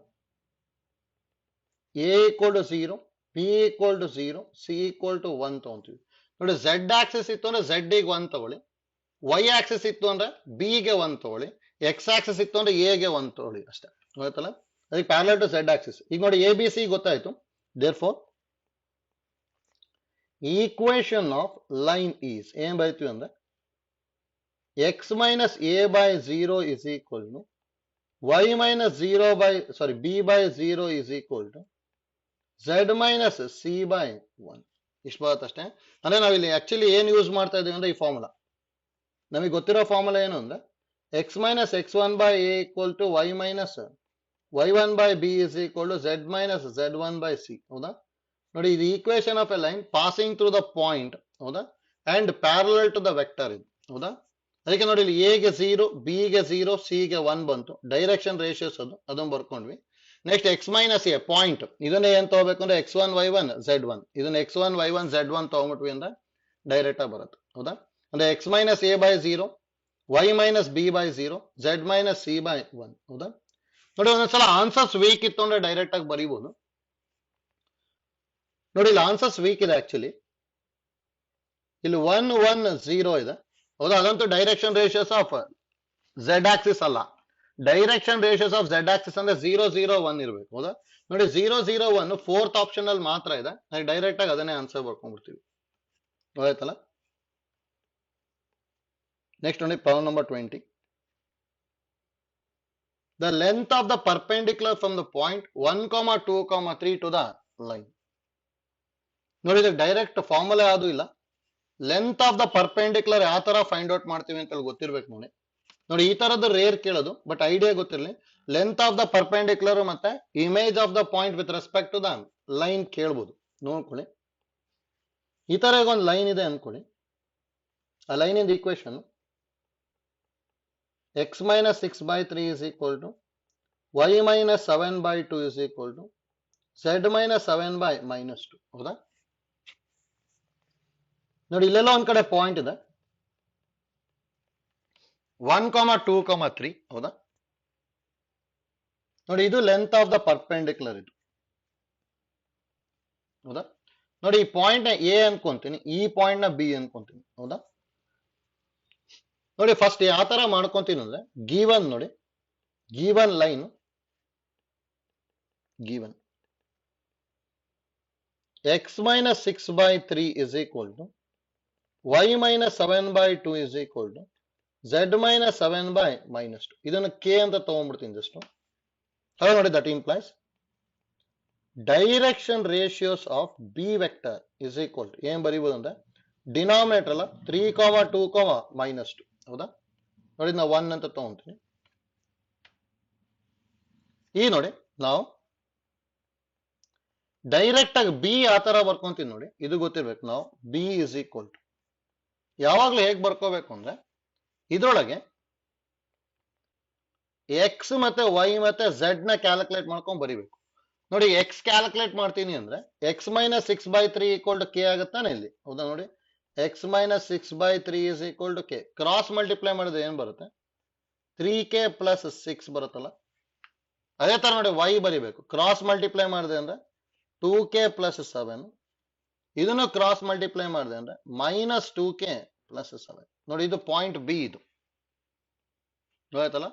Speaker 1: a equal to 0, b equal to 0, c equal to 1 ತಗೊಂತೀವಿ. ನೋಡಿ z ಆಕ್ಸಿಸ್ ಇತ್ತು ಅಂದ್ರೆ z ಗೆ 1 ತಗೊಳ್ಳಿ, y ಆಕ್ಸಿಸ್ ಇತ್ತು ಅಂದ್ರೆ b ಗೆ 1 ತಗೊಳ್ಳಿ, x ಆಕ್ಸಿಸ್ ಇತ್ತು ಅಂದ್ರೆ a ಗೆ 1 ತಗೊಳ್ಳಿ ಅಷ್ಟೇ ಗೊತ್ತಲ್ಲ. ಅದಕ್ಕೆ ಪ್ಯಾರಲಲ್ ಟು z ಆಕ್ಸಿಸ್. ಈಗ ನೋಡಿ ಎ ಬಿ ಸಿ ಗೊತ್ತಾಯ್ತು. Therefore equation of line is ಏನ್ ಬರೀತೀವಿ ಅಂದ್ರೆ x minus a by 0 is equal to y minus 0 by b by 0 is equal to z minus c by 1. ಇಷ್ಟು ಬರುತ್ತೆ ಅಷ್ಟೇ. ಅಂದ್ರೆ ನಾವಿಲ್ಲಿ ಆಕ್ಚುಲಿ ಏನ್ ಯೂಸ್ ಮಾಡ್ತಾ ಇದೀವಿ ಅಂದ್ರೆ ಈ ಫಾರ್ಮುಲಾ ನಮಗೆ ಗೊತ್ತಿರೋ ಫಾರ್ಮುಲಾ ಏನು ಅಂದ್ರೆ x minus x1 by a equal to y minus y1 by b is equal to z minus z1 by c ಹೌದಾ. ನೋಡಿ ಇದು equation of a line passing through the point ಹೌದಾ and parallel to the vector ಇದು ಹೌದಾ. ಅದಕ್ಕೆ ನೋಡಿ ಇಲ್ಲಿ a ಗೆ 0, b ಗೆ 0, c ಗೆ 1 ಬಂತು. ಡೈರೆಕ್ಷನ್ ರೇಷಿಯೋಸ್ ಅದನ್ನು ಬರ್ಕೊಂಡ್ವಿ. Next x minus a point, ಇದನ್ನ ಏನ್ ತಗೋಬೇಕು ಅಂದ್ರೆ x1 y1 z1, ಇದನ್ನ x1 y1 z1 ತಗೊಂಡ್ಬಿಟ್ವಿ ಅಂದ್ರೆ ಡೈರೆಕ್ಟ್ ಆಗಿ ಬರುತ್ತೆ ಹೌದಾ. ಅಂದ್ರೆ x minus A by 0, y minus B by 0, z minus C by 1 ಹೌದಾ. ನೋಡಿ ಒಂದೊಂದ್ಸಲ ಆನ್ಸರ್ಸ್ ವೀಕ್ ಇತ್ತು ಅಂದ್ರೆ ಡೈರೆಕ್ಟ್ ಆಗಿ ಬರೀಬಹುದು. ನೋಡಿ ಇಲ್ಲಿ ಆನ್ಸರ್ಸ್ ವೀಕ್ ಇದೆ ಆಕ್ಚುಲಿ. ಇಲ್ಲಿ 1 1 0 ಇದೆ, ಹೌದಾ, ಅದಂತೂ direction ratios of z axis ಅಲ್ಲ. Direction ratios of z axis ಅಂದ್ರೆ 0, 0, 1 ಇರ್ಬೇಕು. ಹೌದಾ, ನೋಡಿ 0, 0, 1 ಫೋರ್ತ್ ಆಪ್ಷನ್ ಅಲ್ಲಿ ಮಾತ್ರ ಇದೆ. ಡೈರೆಕ್ಟ್ ಆಗಿ ಅದನ್ನೇ ಆನ್ಸರ್ ಬರ್ಕೊಂಡ್ಬಿಡ್ತೀವಿ. ಆಯ್ತಲ್ಲ. ನೆಕ್ಸ್ಟ್ ನೋಡಿ problem number 20. The length of the perpendicular from the point 1, 2, 3 to the line. ನೋಡಿ ಇದು ಡೈರೆಕ್ಟ್ ಫಾರ್ಮುಲಾ ಯಾವುದು ಇಲ್ಲ. ಲೆಂತ್ ಆಫ್ ದ ಪರ್ಪೆಂಡಿಕ್ಯುಲರ್ ಯಾವ ತರ ಫೈಂಡ್ ಔಟ್ ಮಾಡ್ತೀವಿ ಅಂತ ಗೊತ್ತಿರ್ಬೇಕು ನೋಡಿ. ನೋಡಿ ಈ ತರದ್ದು ರೇರ್ ಕೇಳೋದು, ಬಟ್ ಐಡಿಯಾ ಗೊತ್ತಿರಲಿ. ಲೆಂತ್ ಆಫ್ ದ ಪರ್ಪೆಂಡಿಕ್ಯುಲರ್ ಮತ್ತೆ image of the point with respect to the line ಕೇಳ್ಬೋದು. ನೋಡ್ಕೊಳ್ಳಿ, ಈ ತರ ಒಂದು ಲೈನ್ ಇದೆ ಅನ್ಕೊಳ್ಳಿ. ಆ ಲೈನ್ ಇಂದ equation x minus 6/3 is equal to y minus 7/2 is equal to z minus 7/-2. ಹೌದಾ, ನೋಡಿ ಇಲ್ಲೆಲ್ಲ ಒಂದ್ ಕಡೆ ಪಾಯಿಂಟ್ ಇದೆ 1, 2, 3. ಹೌದಾ, ನೋಡಿ ಇದು ಲೆಂತ್ ಆಫ್ ದ ಪರ್ಪೆಂಡಿಕ್ಯುಲರ್ ಇದು. ಹೌದಾ, ನೋಡಿ ಈ ಪಾಯಿಂಟ್ ನ ಎ ಅನ್ಕೊಂತೀನಿ, ಈ ಪಾಯಿಂಟ್ ನ ಬಿ ಅನ್ಕೊಂತೀನಿ. ಹೌದಾ, ನೋಡಿ ಫಸ್ಟ್ ಯಾವ ತರ ಮಾಡ್ಕೊಂತೀನಿ ಅಂದ್ರೆ ಗಿವನ್ ನೋಡಿ, given line given x minus 6/3 is equal to y minus 7/2 is equal to z minus 7/-2. ಇದನ್ನು k ಅಂತ ತಗೊಂಡ್ಬಿಡ್ತೀನಿ ಜಸ್ಟ್. ಹಾಗೆ ನೋಡಿ that implies direction ratios of B vector is equal to ಏನ್ ಬರೀಬಹುದು ಅಂದ್ರೆ ಡಿನಾಮಿನೇಟರ್ ಅಲ್ಲ 3, 2, -2. ಹೌದಾ, ನೋಡಿ ನಾವು 1 ಅಂತ ತಗೊಂತೀನಿ. ಈ ನೋಡಿ ನಾವು ಡೈರೆಕ್ಟ್ ಆಗಿ ಬಿ ಆ ತರ ಬರ್ಕೊಂತೀವಿ ನೋಡಿ, ಇದು ಗೊತ್ತಿರ್ಬೇಕು. ನಾವು ಬಿ ಇಸ್ ಈಕ್ವಲ್ ಟು ಯಾವಾಗ್ಲೂ ಹೇಗ್ ಬರ್ಕೋಬೇಕು ಅಂದ್ರೆ ಇದ್ರೊಳಗೆ ಎಕ್ಸ್ ಮತ್ತೆ ವೈ ಮತ್ತೆ ಝೆಡ್ ನ ಕ್ಯಾಲ್ಕುಲೇಟ್ ಮಾಡ್ಕೊಂಡ್ ಬರಿಬೇಕು. ನೋಡಿ ಎಕ್ಸ್ ಕ್ಯಾಲ್ಕುಲೇಟ್ ಮಾಡ್ತೀನಿ ಅಂದ್ರೆ x minus 6/3 equal to k ಆಗುತ್ತಾನೆ ಇಲ್ಲಿ. ಹೌದಾ, ನೋಡಿ x minus 6/3 is equal to k. Cross multiply ಮಾಡಿದ್ರೆ ಏನ್ ಬರುತ್ತೆ 3k ಪ್ಲಸ್ 6 ಬರುತ್ತಲ್ಲ. ಅದೇ ತರ ನೋಡಿ ವೈ ಬರಿಬೇಕು, ಕ್ರಾಸ್ ಮಲ್ಟಿಪ್ಲೈ ಮಾಡಿದೆ ಅಂದ್ರೆ 2k ಪ್ಲಸ್ 7. ಇದನ್ನು ಕ್ರಾಸ್ ಮಲ್ಟಿಪ್ಲೈ ಮಾಡಿದೆ ಅಂದ್ರೆ ಮೈನಸ್ 2k ಪ್ಲಸ್ 7. ನೋಡಿ ಇದು ಪಾಯಿಂಟ್ ಬಿ ಇದು. ಆಯ್ತಲ್ಲ,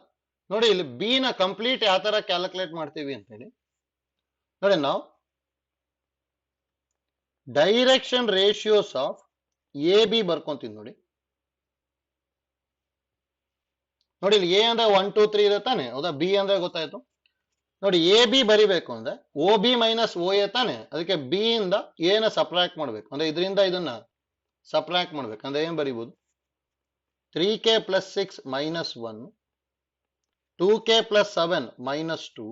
Speaker 1: ನೋಡಿ ಇಲ್ಲಿ ಬಿ ನ ಕಂಪ್ಲೀಟ್ ಯಾವ ತರ ಕ್ಯಾಲ್ಕುಲೇಟ್ ಮಾಡ್ತೀವಿ ಅಂತ ಹೇಳಿ ನೋಡಿ. ನಾವು direction ratios of a b ಬರ್ಕೊಂತೀವಿ ನೋಡಿ. ನೋಡಿ ಇಲ್ಲಿ ಎ ಅಂದ್ರೆ 1, 2, 3 ಇದೆ ತಾನೆ. ಹೌದಾ, ಬಿ ಅಂದ್ರೆ ಗೊತ್ತಾಯ್ತು. ನೋಡಿ ಎ ಬಿ ಬರಿಬೇಕು ಅಂದ್ರೆ O B minus O A ತಾನೆ. ಅದಕ್ಕೆ ಬಿ ಇಂದ ಎ ನ ಸಬ್ಟ್ರಾಕ್ಟ್ ಮಾಡ್ಬೇಕು. ಅಂದ್ರೆ ಇದರಿಂದ ಇದನ್ನ ಸಬ್ಟ್ರಾಕ್ಟ್ ಮಾಡ್ಬೇಕು. ಅಂದ್ರೆ ಏನ್ ಬರಿಬಹುದು 3k plus 6 minus 1, 2k plus 7 minus 2,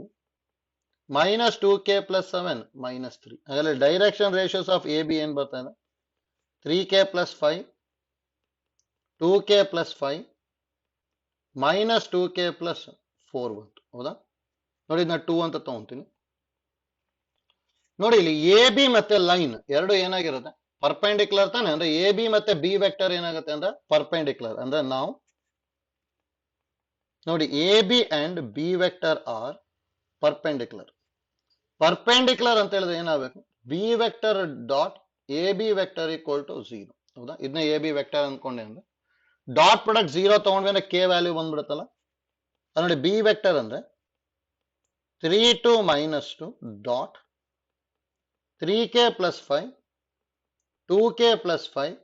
Speaker 1: minus 2k plus 7 minus 3. ಹಾಗಾದ್ರೆ direction ratios of a B ಏನ್ ಬರ್ತಾ ಇದೆ 3k plus 5, 2k plus 5 minus 2k plus 4 ಬಂತು. ಹೌದಾ, ನೋಡಿ ನಾ 2 ಅಂತ ತಗೊಂತೀನಿ. ನೋಡಿ ಇಲ್ಲಿ ಎ ಬಿ ಮತ್ತೆ ಲೈನ್ ಎರಡು ಏನಾಗಿರುತ್ತೆ ಪರ್ಪೆಂಡಿಕ್ಯುಲರ್ ತಾನೆ. ಅಂದ್ರೆ ಎ ಬಿ ಮತ್ತೆ ಬಿ ವೆಕ್ಟರ್ ಏನಾಗುತ್ತೆ ಅಂದ್ರೆ ಪರ್ಪೆಂಡಿಕ್ಯುಲರ್. ಅಂದ್ರೆ ನಾವು ನೋಡಿ A B and B vector are perpendicular. Perpendicular ಅಂತ ಹೇಳಿದ್ರೆ ಏನಾಗಬೇಕು B vector dot A B vector equal to 0. ಹೌದಾ, ಇದನ್ನ ಎ ಬಿ ವೆಕ್ಟರ್ ಅನ್ಕೊಂಡೆ ಅಂದ್ರೆ ಡಾಟ್ ಪ್ರಾಡಕ್ಟ್ 0 ತಗೊಂಡ್ವಿ ಅಂದ್ರೆ ಕೆ ವ್ಯಾಲ್ಯೂ ಬಂದ್ಬಿಡುತ್ತಲ್ಲ. ನೋಡಿ ಬಿ ವೆಕ್ಟರ್ ಅಂದ್ರೆ 3 2 minus 2 dot 3k plus 5, 2k plus 5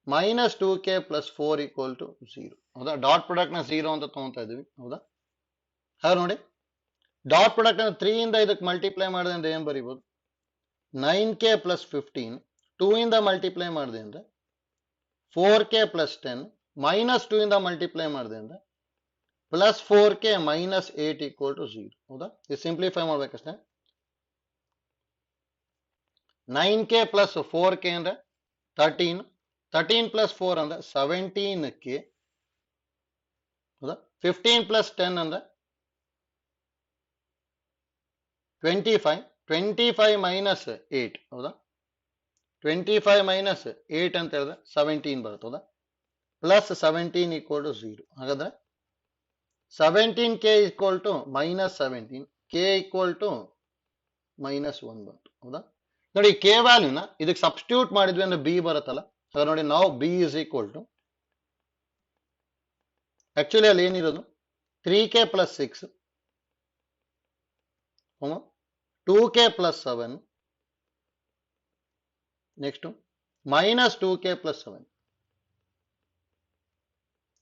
Speaker 1: minus 2k plus 4 equal to 0. ಹೌದಾ, ಡಾಟ್ ಪ್ರಾಡಕ್ಟ್ ನ 0 ಅಂತ ತಗೊಂತಾ ಇದೀವಿ. ಹೌದಾ, ಹಾಗೆ ನೋಡಿ ಡಾಟ್ ಪ್ರಾಡಕ್ಟ್ ನ 3 ಇಂದ ಇದಕ್ಕೆ ಮಲ್ಟಿಪ್ಲೈ ಮಾಡಿದೆ ಅಂದ್ರೆ ಏನ್ ಬರೀಬಹುದು 9k ಪ್ಲಸ್ 15, 2 ಇಂದ ಮಲ್ಟಿಪ್ಲೈ ಮಾಡಿದೆ ಅಂದ್ರೆ 4k ಪ್ಲಸ್ 10, ಮೈನಸ್ 2 ಇಂದ ಮಲ್ಟಿಪ್ಲೈ ಮಾಡಿದೆ ಅಂದ್ರೆ plus 4k minus 8 equal to 0. ಹೌದಾ, ಇದು ಸಿಂಪ್ಲಿಫೈ ಮಾಡ್ಬೇಕಷ್ಟೇ. 9k ಪ್ಲಸ್ 4k ಅಂದ್ರೆ 13, 13 ಪ್ಲಸ್ 4 ಅಂದ್ರೆ 17k. ಹೌದಾ, 15 ಪ್ಲಸ್ 10 ಅಂದ್ರೆ 25, 25 ಮೈನಸ್ 8. ಹೌದಾ, 25 ಮೈನಸ್ 8 ಅಂತ ಹೇಳಿದ್ರೆ 17 ಬರುತ್ತೆ. ಹೌದಾ, ಪ್ಲಸ್ 17 ಈಕ್ವಲ್ ಟು 0. ಹಾಗಾದ್ರೆ 17k equal to minus 17, k equal to minus 1 ಬಂತು. ಹೌದಾ, ನೋಡಿ ಕೆ ವ್ಯಾಲ್ಯೂನ ಇದಕ್ಕೆ ಸಬ್ಸ್ಟಿಟ್ಯೂಟ್ ಮಾಡಿದ್ವಿ ಅಂದ್ರೆ ಬಿ ಬರುತ್ತಲ್ಲ. ಹಾಗಾದ್ರೆ ನೋಡಿ ನಾವು B is equal to actually ಅಲ್ಲಿ ಏನಿರೋದು 3k plus 6, 2k plus 7, next minus 2k plus 7.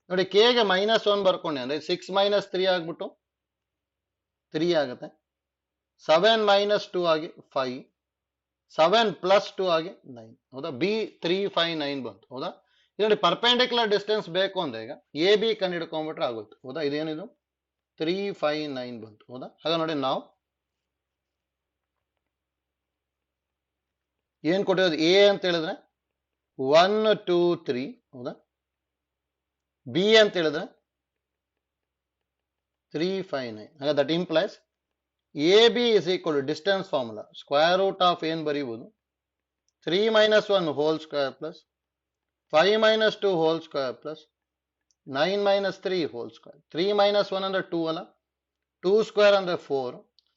Speaker 1: ನೋಡಿ k ಗೆ -1 ಬರ್ಕೊಂಡೆ ಅಂದ್ರೆ 6 minus 3 ಆಗ್ಬಿಟ್ಟು 3 ಆಗುತ್ತೆ. 7 minus 2 ಆಗಿ 5, 7 plus 2 ಆಗಿ 9. ಹೌದಾ? B359 ಬಂತು. ಹೌದಾ? ನೋಡಿ ಪರ್ಪೆಂಡಿಕ್ಯುಲರ್ ಡಿಸ್ಟೆನ್ಸ್ ಬೇಕು ಅಂದ್ರೆ ಈಗ ಎ ಬಿ ಕಂಡು ಹಿಡ್ಕೊಂಡ್ಬಿಟ್ರೆ ಆಗುತ್ತೆ. ಹೌದಾ? ಇದೇನಿದು 359 ಬಂತು. ಹೌದಾ? ಹಾಗ ನೋಡಿ ನಾವು ಏನ್ ಕೊಟ್ಟಿರೋದು ಎ ಅಂತ ಹೇಳಿದ್ರೆ 1 2 3. ಹೌದಾ? ಬಿ ಅಂತ ಹೇಳಿದ್ರೆ 359. ಹಾಗ that implies A B is equal to distance formula square root of ಏನ್ ಬರೀಬಹುದು 3 minus 1 whole square plus 5 minus 2 whole square plus 9 minus 3 whole square. 3 minus 1 ಅಂದ್ರೆ 2 ಅಲ್ಲ, 2 square ಅಂದ್ರೆ 4,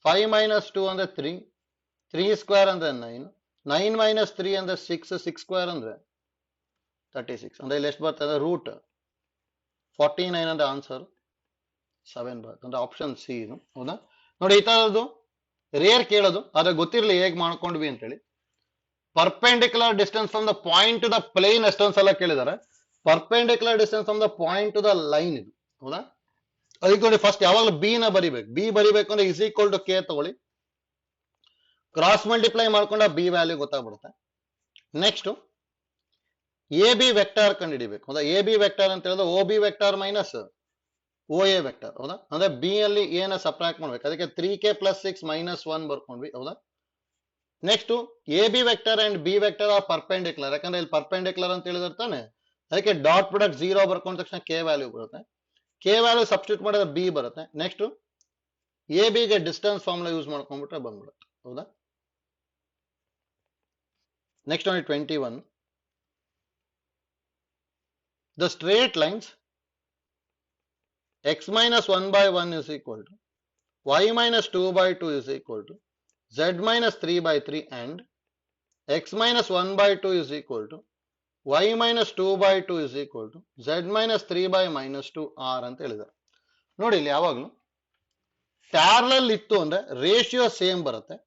Speaker 1: 5 minus 2 ಅಂದ್ರೆ 3, 3 square ಅಂದ್ರೆ 9, 9 minus 3 ಅಂದ್ರೆ 6, 6 square ಅಂದ್ರೆ 36. ಅಂದ್ರೆ ಇಲ್ಲಿ ಎಷ್ಟು ಬರ್ತದೆ ರೂಟ್ 49 ಅಂದ್ರೆ ಆನ್ಸರ್ 7 ಬರುತ್ತೆ. ಅಂದ್ರೆ ಆಪ್ಷನ್ ಸಿ ಇದು. ಹೌದಾ? ನೋಡಿ ಈ ತರದ್ದು ರೇರ್ ಕೇಳೋದು, ಆದ್ರೆ ಗೊತ್ತಿರಲಿ ಹೇಗೆ ಮಾಡ್ಕೊಂಡ್ವಿ ಅಂತೇಳಿ. Perpendicular distance from the point to the plane ಎಷ್ಟೊಂದು ಸಲ ಕೇಳಿದಾರೆ. Perpendicular distance from the point to the line ಇದು. ಹೌದಾ? ಅದಕ್ಕೆ ನೋಡಿ ಫಸ್ಟ್ ಯಾವಾಗಲೂ ಬಿ ನ ಬರಿಬೇಕು. ಬಿ ಬರಿಬೇಕು ಅಂದ್ರೆ ಇಸ್ ಈಕ್ವಲ್ ಟು ಕೆ ತಗೊಳ್ಳಿ, ಕ್ರಾಸ್ ಮಲ್ಟಿಪ್ಲೈ ಮಾಡ್ಕೊಂಡ ಬಿ ವ್ಯಾಲ್ಯೂ ಗೊತ್ತಾಗ್ಬಿಡುತ್ತೆ. ನೆಕ್ಸ್ಟ್ ಎ ಬಿ ವೆಕ್ಟರ್ ಕಂಡು ಹಿಡಿಬೇಕು. ಹೌದಾ? ಎ ಬಿ ವೆಕ್ಟರ್ ಅಂತ ಹೇಳಿದ್ರೆ O B vector minus O A vector. ಹೌದಾ? ಅಂದ್ರೆ ಬಿ ಅಲ್ಲಿ ಏನ ಸಬ್ಟ್ರಾಕ್ಟ್ ಮಾಡ್ಬೇಕು. ಅದಕ್ಕೆ 3k plus 6 minus 1 ಬರ್ಕೊಂಡ್ವಿ. ಹೌದಾ? Next A B vector and B vector are perpendicular. ಯಾಕಂದ್ರೆ ಇಲ್ಲಿ ಪರ್ಪೆಂಡಿಕ್ಯುಲರ್ ಅಂತ ಹೇಳಿದಿರ್ತಾನೆ, ಅದಕ್ಕೆ ಡಾಟ್ ಪ್ರಾಡಕ್ಟ್ 0 ಬರ್ಕೊಂಡ ತಕ್ಷಣ ಕೆ ವ್ಯಾಲ್ಯೂ ಬರುತ್ತೆ. ಕೆ ವ್ಯಾಲ್ಯೂ ಸಬ್ಸ್ಟಿಟ್ಯೂಟ್ ಮಾಡಿದ್ರೆ ಬಿ ಬರುತ್ತೆ. ನೆಕ್ಸ್ಟ್ ಎ ಬಿ ಗೆ ಡಿಸ್ಟೆನ್ಸ್ ಫಾರ್ಮುಲಾ ಯೂಸ್ ಮಾಡ್ಕೊಂಡ್ಬಿಟ್ರೆ ಬಂದ್ಬಿಡುತ್ತೆ. ಹೌದಾ? ನೆಕ್ಸ್ಟ್ ನೋಡಿ 21. The straight lines x minus 1 by 1 is equal to y minus 2 by 2 is equal to z minus 3 by 3 and x minus 1 by 2 is equal to y minus 2 by 2 is equal to z minus 3 by minus 2 r ಅಂತ ಹೇಳಿದ್ದಾರೆ. ನೋಡಿ ಇಲ್ಲಿ ಯಾವಾಗಲೂ parallel ಇತ್ತು ಅಂದ್ರೆ ratio same ಬರುತ್ತೆ,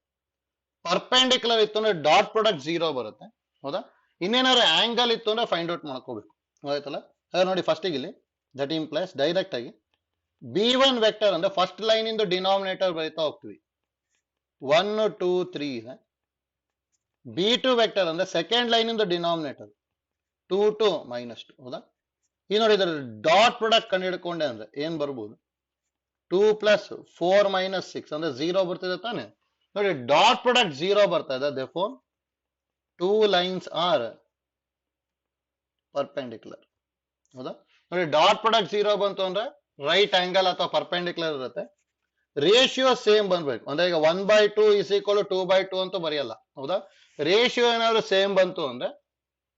Speaker 1: perpendicular ಇತ್ತು ಅಂದ್ರೆ ಡಾಟ್ ಪ್ರಾಡಕ್ಟ್ 0 ಬರುತ್ತೆ. ಹೌದಾ? ಇನ್ನೇನಾದ್ರು ಆಂಗಲ್ ಇತ್ತು ಅಂದ್ರೆ ಫೈಂಡ್ ಔಟ್ ಮಾಡ್ಕೋಬೇಕು. ಆಯ್ತಲ್ಲ? ಹಾಗೆ ನೋಡಿ ಫಸ್ಟ್ ಇಲ್ಲಿ ದಟ್ ಇಂಪ್ಲೈಸ್ ಡೈರೆಕ್ಟ್ ಆಗಿ ಬಿ1 ವೆಕ್ಟರ್ ಅಂದ್ರೆ ಫಸ್ಟ್ ಲೈನ್ ಇಂದ ಡಿನಾಮಿನೇಟರ್ ಬರೀತಾ ಹೋಗ್ತೀವಿ, 1 2 3 ಇದೆ. ಬಿ2 ವೆಕ್ಟರ್ ಅಂದ್ರೆ ಸೆಕೆಂಡ್ ಲೈನ್ ಇಂದ ಡಿನಾಮಿನೇಟರ್ 2 2 -2. ಹೌದಾ? ಈ ನೋಡಿ ಇದರ ಡಾಟ್ ಪ್ರಾಡಕ್ಟ್ ಕಂಡು ಹಿಡ್ಕೊಂಡೆ ಅಂದ್ರೆ ಏನ್ ಬರ್ಬೋದು 2 plus 4 minus 6 ಅಂದ್ರೆ 0 ಬರ್ತಿದೆ ತಾನೆ. ನೋಡಿ ಡಾಟ್ ಪ್ರಾಡಕ್ಟ್ 0 ಬರ್ತಾ ಇದೆ, therefore 2 lines are perpendicular. ಹೌದಾ? ನೋಡಿ ಡಾಟ್ ಪ್ರಾಡಕ್ಟ್ 0 ಬಂತು ಅಂದ್ರೆ ರೈಟ್ ಆಂಗಲ್ ಅಥವಾ ಪರ್ಪೆಂಡಿಕ್ಯುಲರ್ ಇರುತ್ತೆ. ರೇಷಿಯೋ ಸೇಮ್ ಬಂದ್ಬೇಕು ಅಂದ್ರೆ ಈಗ 1/2 is equal to 2/2 ಅಂತೂ ಬರೆಯಲ್ಲ. ಹೌದಾ? ರೇಷಿಯೋ ಏನಾದ್ರು ಸೇಮ್ ಬಂತು ಅಂದ್ರೆ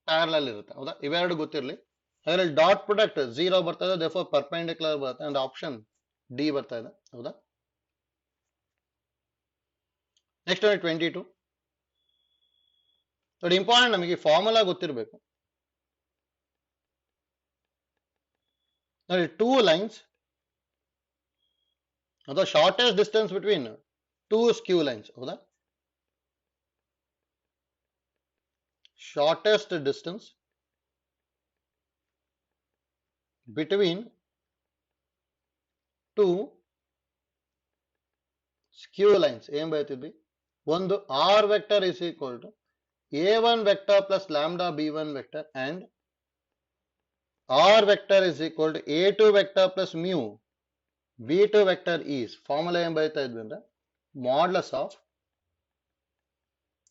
Speaker 1: ಪ್ಯಾರಲಲ್ ಇರುತ್ತೆ. ಹೌದಾ? ಇವೆರಡು ಗೊತ್ತಿರಲಿ. ಅದರಲ್ಲಿ ಡಾಟ್ ಪ್ರಾಡಕ್ಟ್ 0 ಬರ್ತಾ ಇದೆ, therefore ಪರ್ಪೆಂಡಿಕ್ಯುಲರ್ ಬರುತ್ತೆ. ಅಂದ್ರೆ ಆಪ್ಷನ್ ಡಿ ಬರ್ತಾ ಇದೆ. ಹೌದಾ? ನೆಕ್ಸ್ಟ್ 22. ನೋಡಿ ಇಂಪಾರ್ಟೆಂಟ್, ನಮಗೆ ಫಾರ್ಮುಲಾ ಗೊತ್ತಿರಬೇಕು. ನೋಡಿ 2 ಲೈನ್ಸ್ ಅಥವಾ shortest distance between 2 skew lines. ಹೌದಾ? Shortest distance between 2 skew lines ಏನ್ ಬರೀತಿದ್ವಿ, ಒಂದು r vector is equal to a1 vector plus lambda b1 vector and r vector is equal to a2 vector plus mu b2 vector is. Formula ಏನ್ ಬರೀತಾ ಇದ್ವಿ ಅಂದ್ರೆ modulus of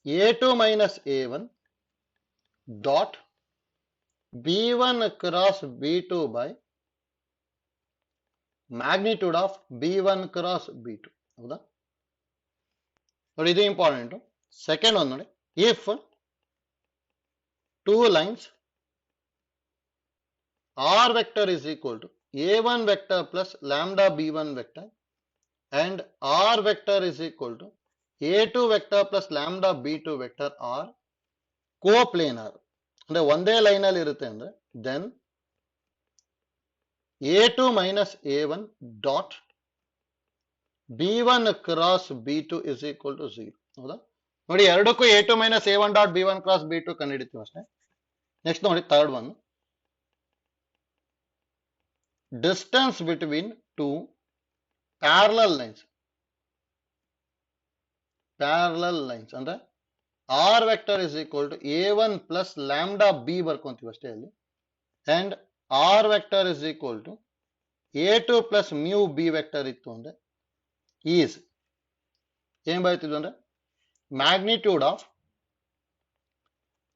Speaker 1: a2 minus a1 dot b1 cross b2 by magnitude of b1 cross b2. ಹೌದಾ? ನೋಡಿ ಇದು important. Second ಒಂದು ನೋಡಿ, if 2 lines r vector is equal to a1 vector plus lambda b1 vector and r vector is equal to a2 vector plus lambda b2 vector are coplanar. ಅಂದ್ರೆ ಒಂದೇ line ಅಲ್ಲಿ ಇರುತ್ತೆ ಅಂದ್ರೆ then A2 minus A1 dot B1 cross B2 is equal to 0. ಹೌದಾ? ನೋಡಿ ಎರಡಕ್ಕೂ A2 minus A1 dot B1 cross B2 ಕಂಡುಹಿಡಿತೀವಿ ಅಷ್ಟೇ. Next ನೋಡಿ third one. Distance between two parallel lines. Parallel lines ಅಂದ್ರೆ R vector is equal to A1 plus lambda B ಬರ್ಕೊಂತೀವಿ ಅಷ್ಟೇ ಅಲ್ಲಿ. And R vector is equal to A2 plus mu B vector ಇತ್ತು ಅಂದ್ರೆ is ಏನ್ ಬರೀತಿದ್ವಿ ಅಂದ್ರೆ magnitude of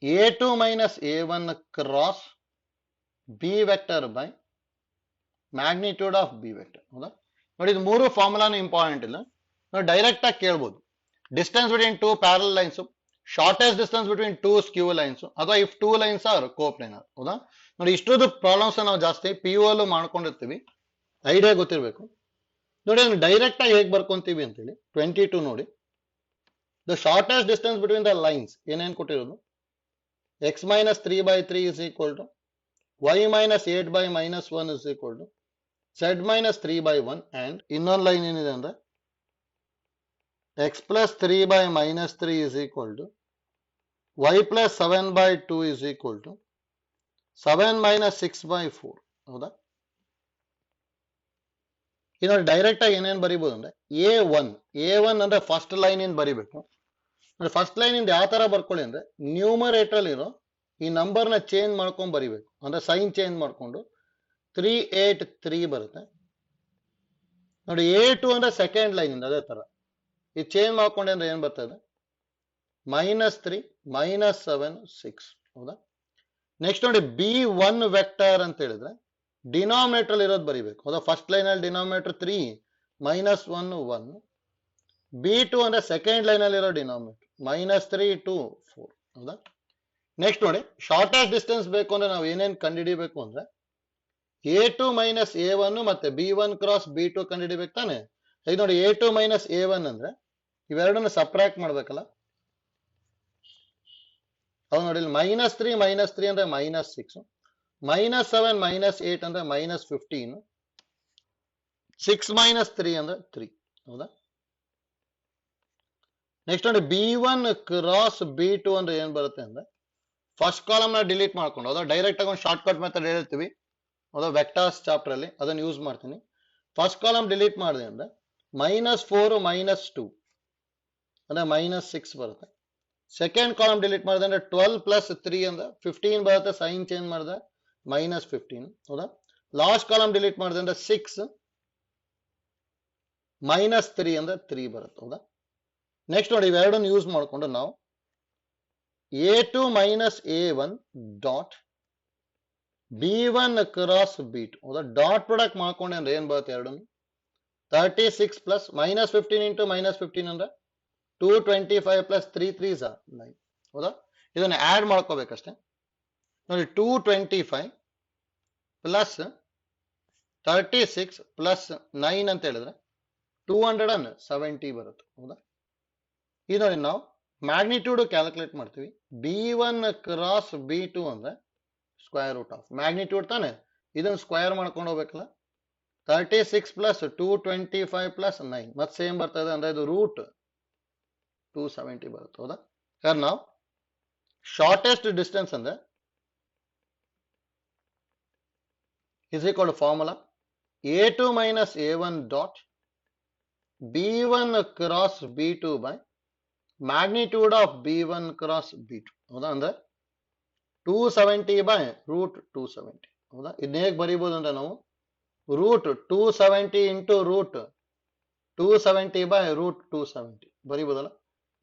Speaker 1: A2 minus A1 cross B vector by magnitude of B vector. ಹೌದಾ? ನೋಡಿ ಇದು ಮೂರು ಫಾರ್ಮುಲಾನು ಇಂಪಾರ್ಟೆಂಟ್ ಇಲ್ಲ, ನಾವು ಡೈರೆಕ್ಟ್ ಆಗಿ ಕೇಳ್ಬೋದು. Distance between two parallel lines, shortest distance between two ಸ್ಕ್ಯೂ lines, ಅಥವಾ ಇಫ್ ಟೂ ಲೈನ್ಸ್ ಆರ್ ಕೋಪ್ಲೇನರ್. ಹೌದಾ? ನೋಡಿ ಇಷ್ಟೊಂದು ಪ್ರಾಬ್ಲಮ್ಸ್ ನಾವು ಜಾಸ್ತಿ PU ಅಲ್ಲೂ ಮಾಡ್ಕೊಂಡಿರ್ತೀವಿ, ಐಡಿಯಾ ಗೊತ್ತಿರಬೇಕು. ನೋಡಿ ಅದನ್ನು ಡೈರೆಕ್ಟ್ ಆಗಿ ಹೇಗೆ ಬರ್ಕೊಂತೀವಿ ಅಂತೇಳಿ 22 ನೋಡಿ. The shortest distance between the lines ಏನೇನು ಕೊಟ್ಟಿರೋದು, x minus 3 by 3 is equal to y minus 8 by minus 1 is equal to z minus 3 by 1, and ಇನ್ನೊಂದು ಲೈನ್ ಏನಿದೆ ಅಂದ್ರೆ x plus 3 by minus 3 is equal to y plus 7 by 2 is equal to 7 minus 6 by 4. ಹೌದಾ? ಇನ್ನು direct ಆಗಿ ಏನೇನು ಬರೀಬಹುದು ಅಂದ್ರೆ A1 ಅಂದ್ರೆ first line ಇಂದ ಬರಿಬೇಕು. ಫಸ್ಟ್ ಲೈನ್ ಇಂದ ಯಾವ ತರ ಬರ್ಕೊಳ್ಳಿ ಅಂದ್ರೆ ನ್ಯೂಮರೇಟರ್ ಇರೋ ಈ ನಂಬರ್ನ ಚೇಂಜ್ ಮಾಡ್ಕೊಂಡು ಬರಿಬೇಕು. ಅಂದ್ರೆ ಸೈನ್ ಚೇಂಜ್ ಮಾಡ್ಕೊಂಡು 383 ಬರುತ್ತೆ. ನೋಡಿ A2 ಅಂದ್ರೆ ಸೆಕೆಂಡ್ ಲೈನ್ ಇಂದ ಅದೇ ತರ ಈ ಚೇಂಜ್ ಮಾಡ್ಕೊಂಡೆ ಅಂದ್ರೆ ಏನ್ ಬರ್ತದೆ, -3 -7 6. ಹೌದಾ? ನೆಕ್ಸ್ಟ್ ನೋಡಿ B1 ವೆಕ್ಟರ್ ಅಂತ ಹೇಳಿದ್ರೆ ಡಿನಾಮಿನೇಟರ್ ಇರೋದು ಬರಿಬೇಕು. ಹೌದಾ? ಫಸ್ಟ್ ಲೈನ್ ಅಲ್ಲಿ ಡಿನಾಮಿನೇಟರ್ 3 -1 1. B2 ಅಂದ್ರೆ ಸೆಕೆಂಡ್ ಲೈನ್ ಅಲ್ಲಿ ಇರೋ ಡಿನಾಮಿನೇಟರ್ -3 2 4. ಹೌದಾ? ನೆಕ್ಸ್ಟ್ ನೋಡಿ ಶಾರ್ಟೆಸ್ಟ್ ಡಿಸ್ಟೆನ್ಸ್ ಬೇಕು ಅಂದ್ರೆ ನಾವು ಏನೇನು ಕಂಡುಹಿಡಿಬೇಕು ಅಂದ್ರೆ A2 minus A1 ಮತ್ತೆ B1 ಕ್ರಾಸ್ B2 ಕಂಡುಹಿಡಿಬೇಕು ತಾನೆ. ಈಗ ನೋಡಿ A2 minus A1 ಅಂದ್ರೆ ಇವೆರಡನ್ನು ಸಬ್ಟ್ರಾಕ್ಟ್ ಮಾಡ್ಬೇಕಲ್ಲ. ಹೌದು ನೋಡಿ -3 -3 ಅಂದ್ರೆ -6, -7 -8 ಅಂದ್ರೆ -15, 6 -3 ಅಂದ್ರೆ 3. ಹೌದಾ? ನೆಕ್ಸ್ಟ್ ನೋಡಿ B1 ಕ್ರಾಸ್ B2 ಅಂದ್ರೆ ಏನ್ ಬರುತ್ತೆ ಅಂದ್ರೆ ಫಸ್ಟ್ ಕಾಲಮ್ ನ ಡಿಲೀಟ್ ಮಾಡ್ಕೊಂಡು, ಹೌದಾ ಡೈರೆಕ್ಟ್ ಆಗಿ ಒಂದು ಶಾರ್ಟ್ ಕಟ್ ಮೆಥಡ್ ಹೇಳ್ತೀವಿ, ಹೌದಾ ವೆಕ್ಟರ್ಸ್ ಚಾಪ್ಟರ್ ಅಲ್ಲಿ ಅದನ್ನು ಯೂಸ್ ಮಾಡ್ತೀನಿ. ಫಸ್ಟ್ ಕಾಲಮ್ ಡಿಲೀಟ್ ಮಾಡಿದೆ ಅಂದ್ರೆ -4 -2 ಅಂದ್ರೆ -6 ಬರುತ್ತೆ. ಸೆಕೆಂಡ್ ಕಾಲಮ್ ಡಿಲೀಟ್ ಮಾಡಿದೆ ಅಂದ್ರೆ 12 + 3 ಅಂದ್ರೆ 15 ಬರುತ್ತೆ, ಸೈನ್ ಚೇಂಜ್ ಮಾಡಿದ್ರೆ -15. ಹೌದಾ? ಲಾಸ್ಟ್ ಕಾಲಮ್ ಡಿಲೀಟ್ ಮಾಡಿದೆ ಅಂದ್ರೆ 6 -3 ಅಂದ್ರೆ 3 ಬರುತ್ತೆ. ಹೌದಾ? ನೆಕ್ಸ್ಟ್ ನೋಡಿ ಇವೆರಡನ್ನು ಯೂಸ್ ಮಾಡಿಕೊಂಡು ನಾವು A2 minus A1 dot B1 cross B2. ಹೌದಾ? ಡಾಟ್ ಪ್ರಾಡಕ್ಟ್ ಮಾಡ್ಕೊಂಡೆ ಅಂದ್ರೆ ಏನ್ ಬರುತ್ತೆ ಎರಡು 36 plus -15 into -15 ಅಂದ್ರೆ 225 plus 3 3s are 9. ಹೌದಾ? ಇದನ್ನ ಆಡ್ ಮಾಡ್ಕೋಬೇಕಷ್ಟೇ. ನೋಡಿ 225 plus 36 plus 9 ಅಂತ ಹೇಳಿದ್ರೆ 270 ಬರುತ್ತೆ. ಹೌದಾ? ಇದು ನೋಡಿ ನಾವು ಮ್ಯಾಗ್ನಿಟ್ಯೂಡ್ ಕ್ಯಾಲ್ಕುಲೇಟ್ ಮಾಡ್ತೀವಿ. B1 ಕ್ರಾಸ್ B2 ಅಂದ್ರೆ ಸ್ಕ್ವೇರ್ ರೂಟ್ ಆಫ್ ಮ್ಯಾಗ್ನಿಟ್ಯೂಡ್ ತಾನೆ, ಇದನ್ನ ಸ್ಕ್ವೇರ್ ಮಾಡ್ಕೊಂಡು ಹೋಗ್ಬೇಕಲ್ಲ. 36 plus 225 plus 9 ಮತ್ತೆ ಸೇಮ್ ಬರ್ತದೆ ಅಂದ್ರೆ ಇದು ರೂಟ್ 270 ಬರುತ್ತೆ. ಹೌದಾ? ಯಾರು ನಾವು ಶಾರ್ಟೆಸ್ಟ್ ಡಿಸ್ಟೆನ್ಸ್ ಅಂದ್ರೆ is equal to formula A2 minus A1 dot B1 cross B2 by magnitude of B1 cross B2. ಹೌದಾ? ಅಂದ್ರೆ 270 by root 270. ಹೌದಾ? ಇದನ್ನ ಹೇಗೆ ಬರೀಬಹುದು ಅಂದ್ರೆ ನಾವು root 270 into root 270 by root 270 ಬರೀಬಹುದಲ್ಲ.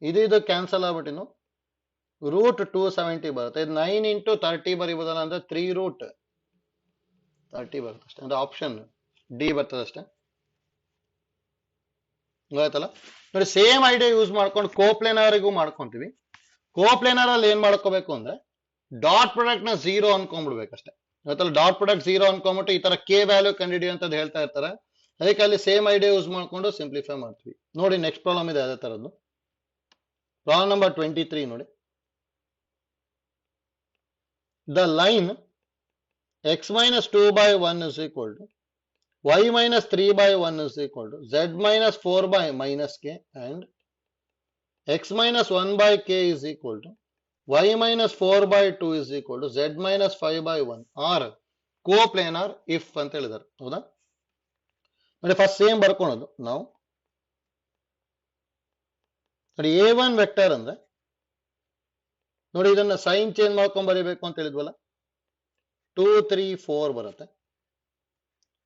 Speaker 1: ಇದು ಕ್ಯಾನ್ಸಲ್ ಆಗ್ಬಿಟ್ಟು ಇನ್ನು ರೂಟ್ 270 ಬರುತ್ತೆ. ಇದು 9 ಇಂಟು 30 ಬರೀಬಹುದಲ್ಲ, ಅಂದ್ರೆ 3 ರೂಟ್ 30 ಬರುತ್ತೆ ಅಷ್ಟೇ. ಅಂದ್ರೆ ಆಪ್ಷನ್ ಡಿ ಬರ್ತದೆ ಅಷ್ಟೇ. ಗೊತ್ತಾಯ್ತಲ್ಲ? ನೋಡಿ ಸೇಮ್ ಐಡಿಯಾ ಯೂಸ್ ಮಾಡ್ಕೊಂಡು ಕೋಪ್ಲೇನರ್ಗೂ ಮಾಡ್ಕೊಂತೀವಿ. ಕೋಪ್ಲೇನರ್ ಅಲ್ಲಿ ಏನ್ ಮಾಡ್ಕೋಬೇಕು ಅಂದ್ರೆ ಡಾಟ್ ಪ್ರಾಡಕ್ಟ್ ನ 0 ಅನ್ಕೊಂಡ್ಬಿಡ್ಬೇಕಷ್ಟೇ. ಗೊತ್ತಲ್ಲ? ಡಾಟ್ ಪ್ರಾಡಕ್ಟ್ 0 ಅನ್ಕೊಂಡ್ಬಿಟ್ಟು ಈ ತರ ಕೆ ವ್ಯಾಲ್ಯೂ ಕಂಡುಹಿಡಿಯೋ ಅಂತ ಹೇಳ್ತಾ ಇರ್ತಾರೆ. ಅದಕ್ಕೆ ಅಲ್ಲಿ ಸೇಮ್ ಐಡಿಯಾ ಯೂಸ್ ಮಾಡ್ಕೊಂಡು ಸಿಂಪ್ಲಿಫೈ ಮಾಡ್ತೀವಿ. ನೋಡಿ ನೆಕ್ಸ್ಟ್ ಪ್ರಾಬ್ಲಮ್ ಇದೆ ಅದೇ ತರದ್ದು. ಪ್ರಾಬ್ಲಮ್ ನಂಬರ್ 23 ನೋಡಿ. The line x minus 2 by 1 is equal to y minus 3 by 1 is equal to z minus 4 by minus k, and x minus 1 by k is equal to y minus 4 by 2 is equal to z minus 5 by 1 or coplanar if ಅಂತ ಹೇಳಿದಾರೆ. ಹೌದಾ? ನೋಡಿ first same ಬರ್ಕೊಳೋದು ನಾವು. ನೋಡಿ a1 vector ಅಂದ್ರೆ ನೋಡಿ ಇದನ್ನ sign change ಮಾಡ್ಕೊಂಡ್ ಬರೀಬೇಕು ಅಂತ ಹೇಳಿದ್ವಲ್ಲ, 2 3 4 ಬರುತ್ತೆ.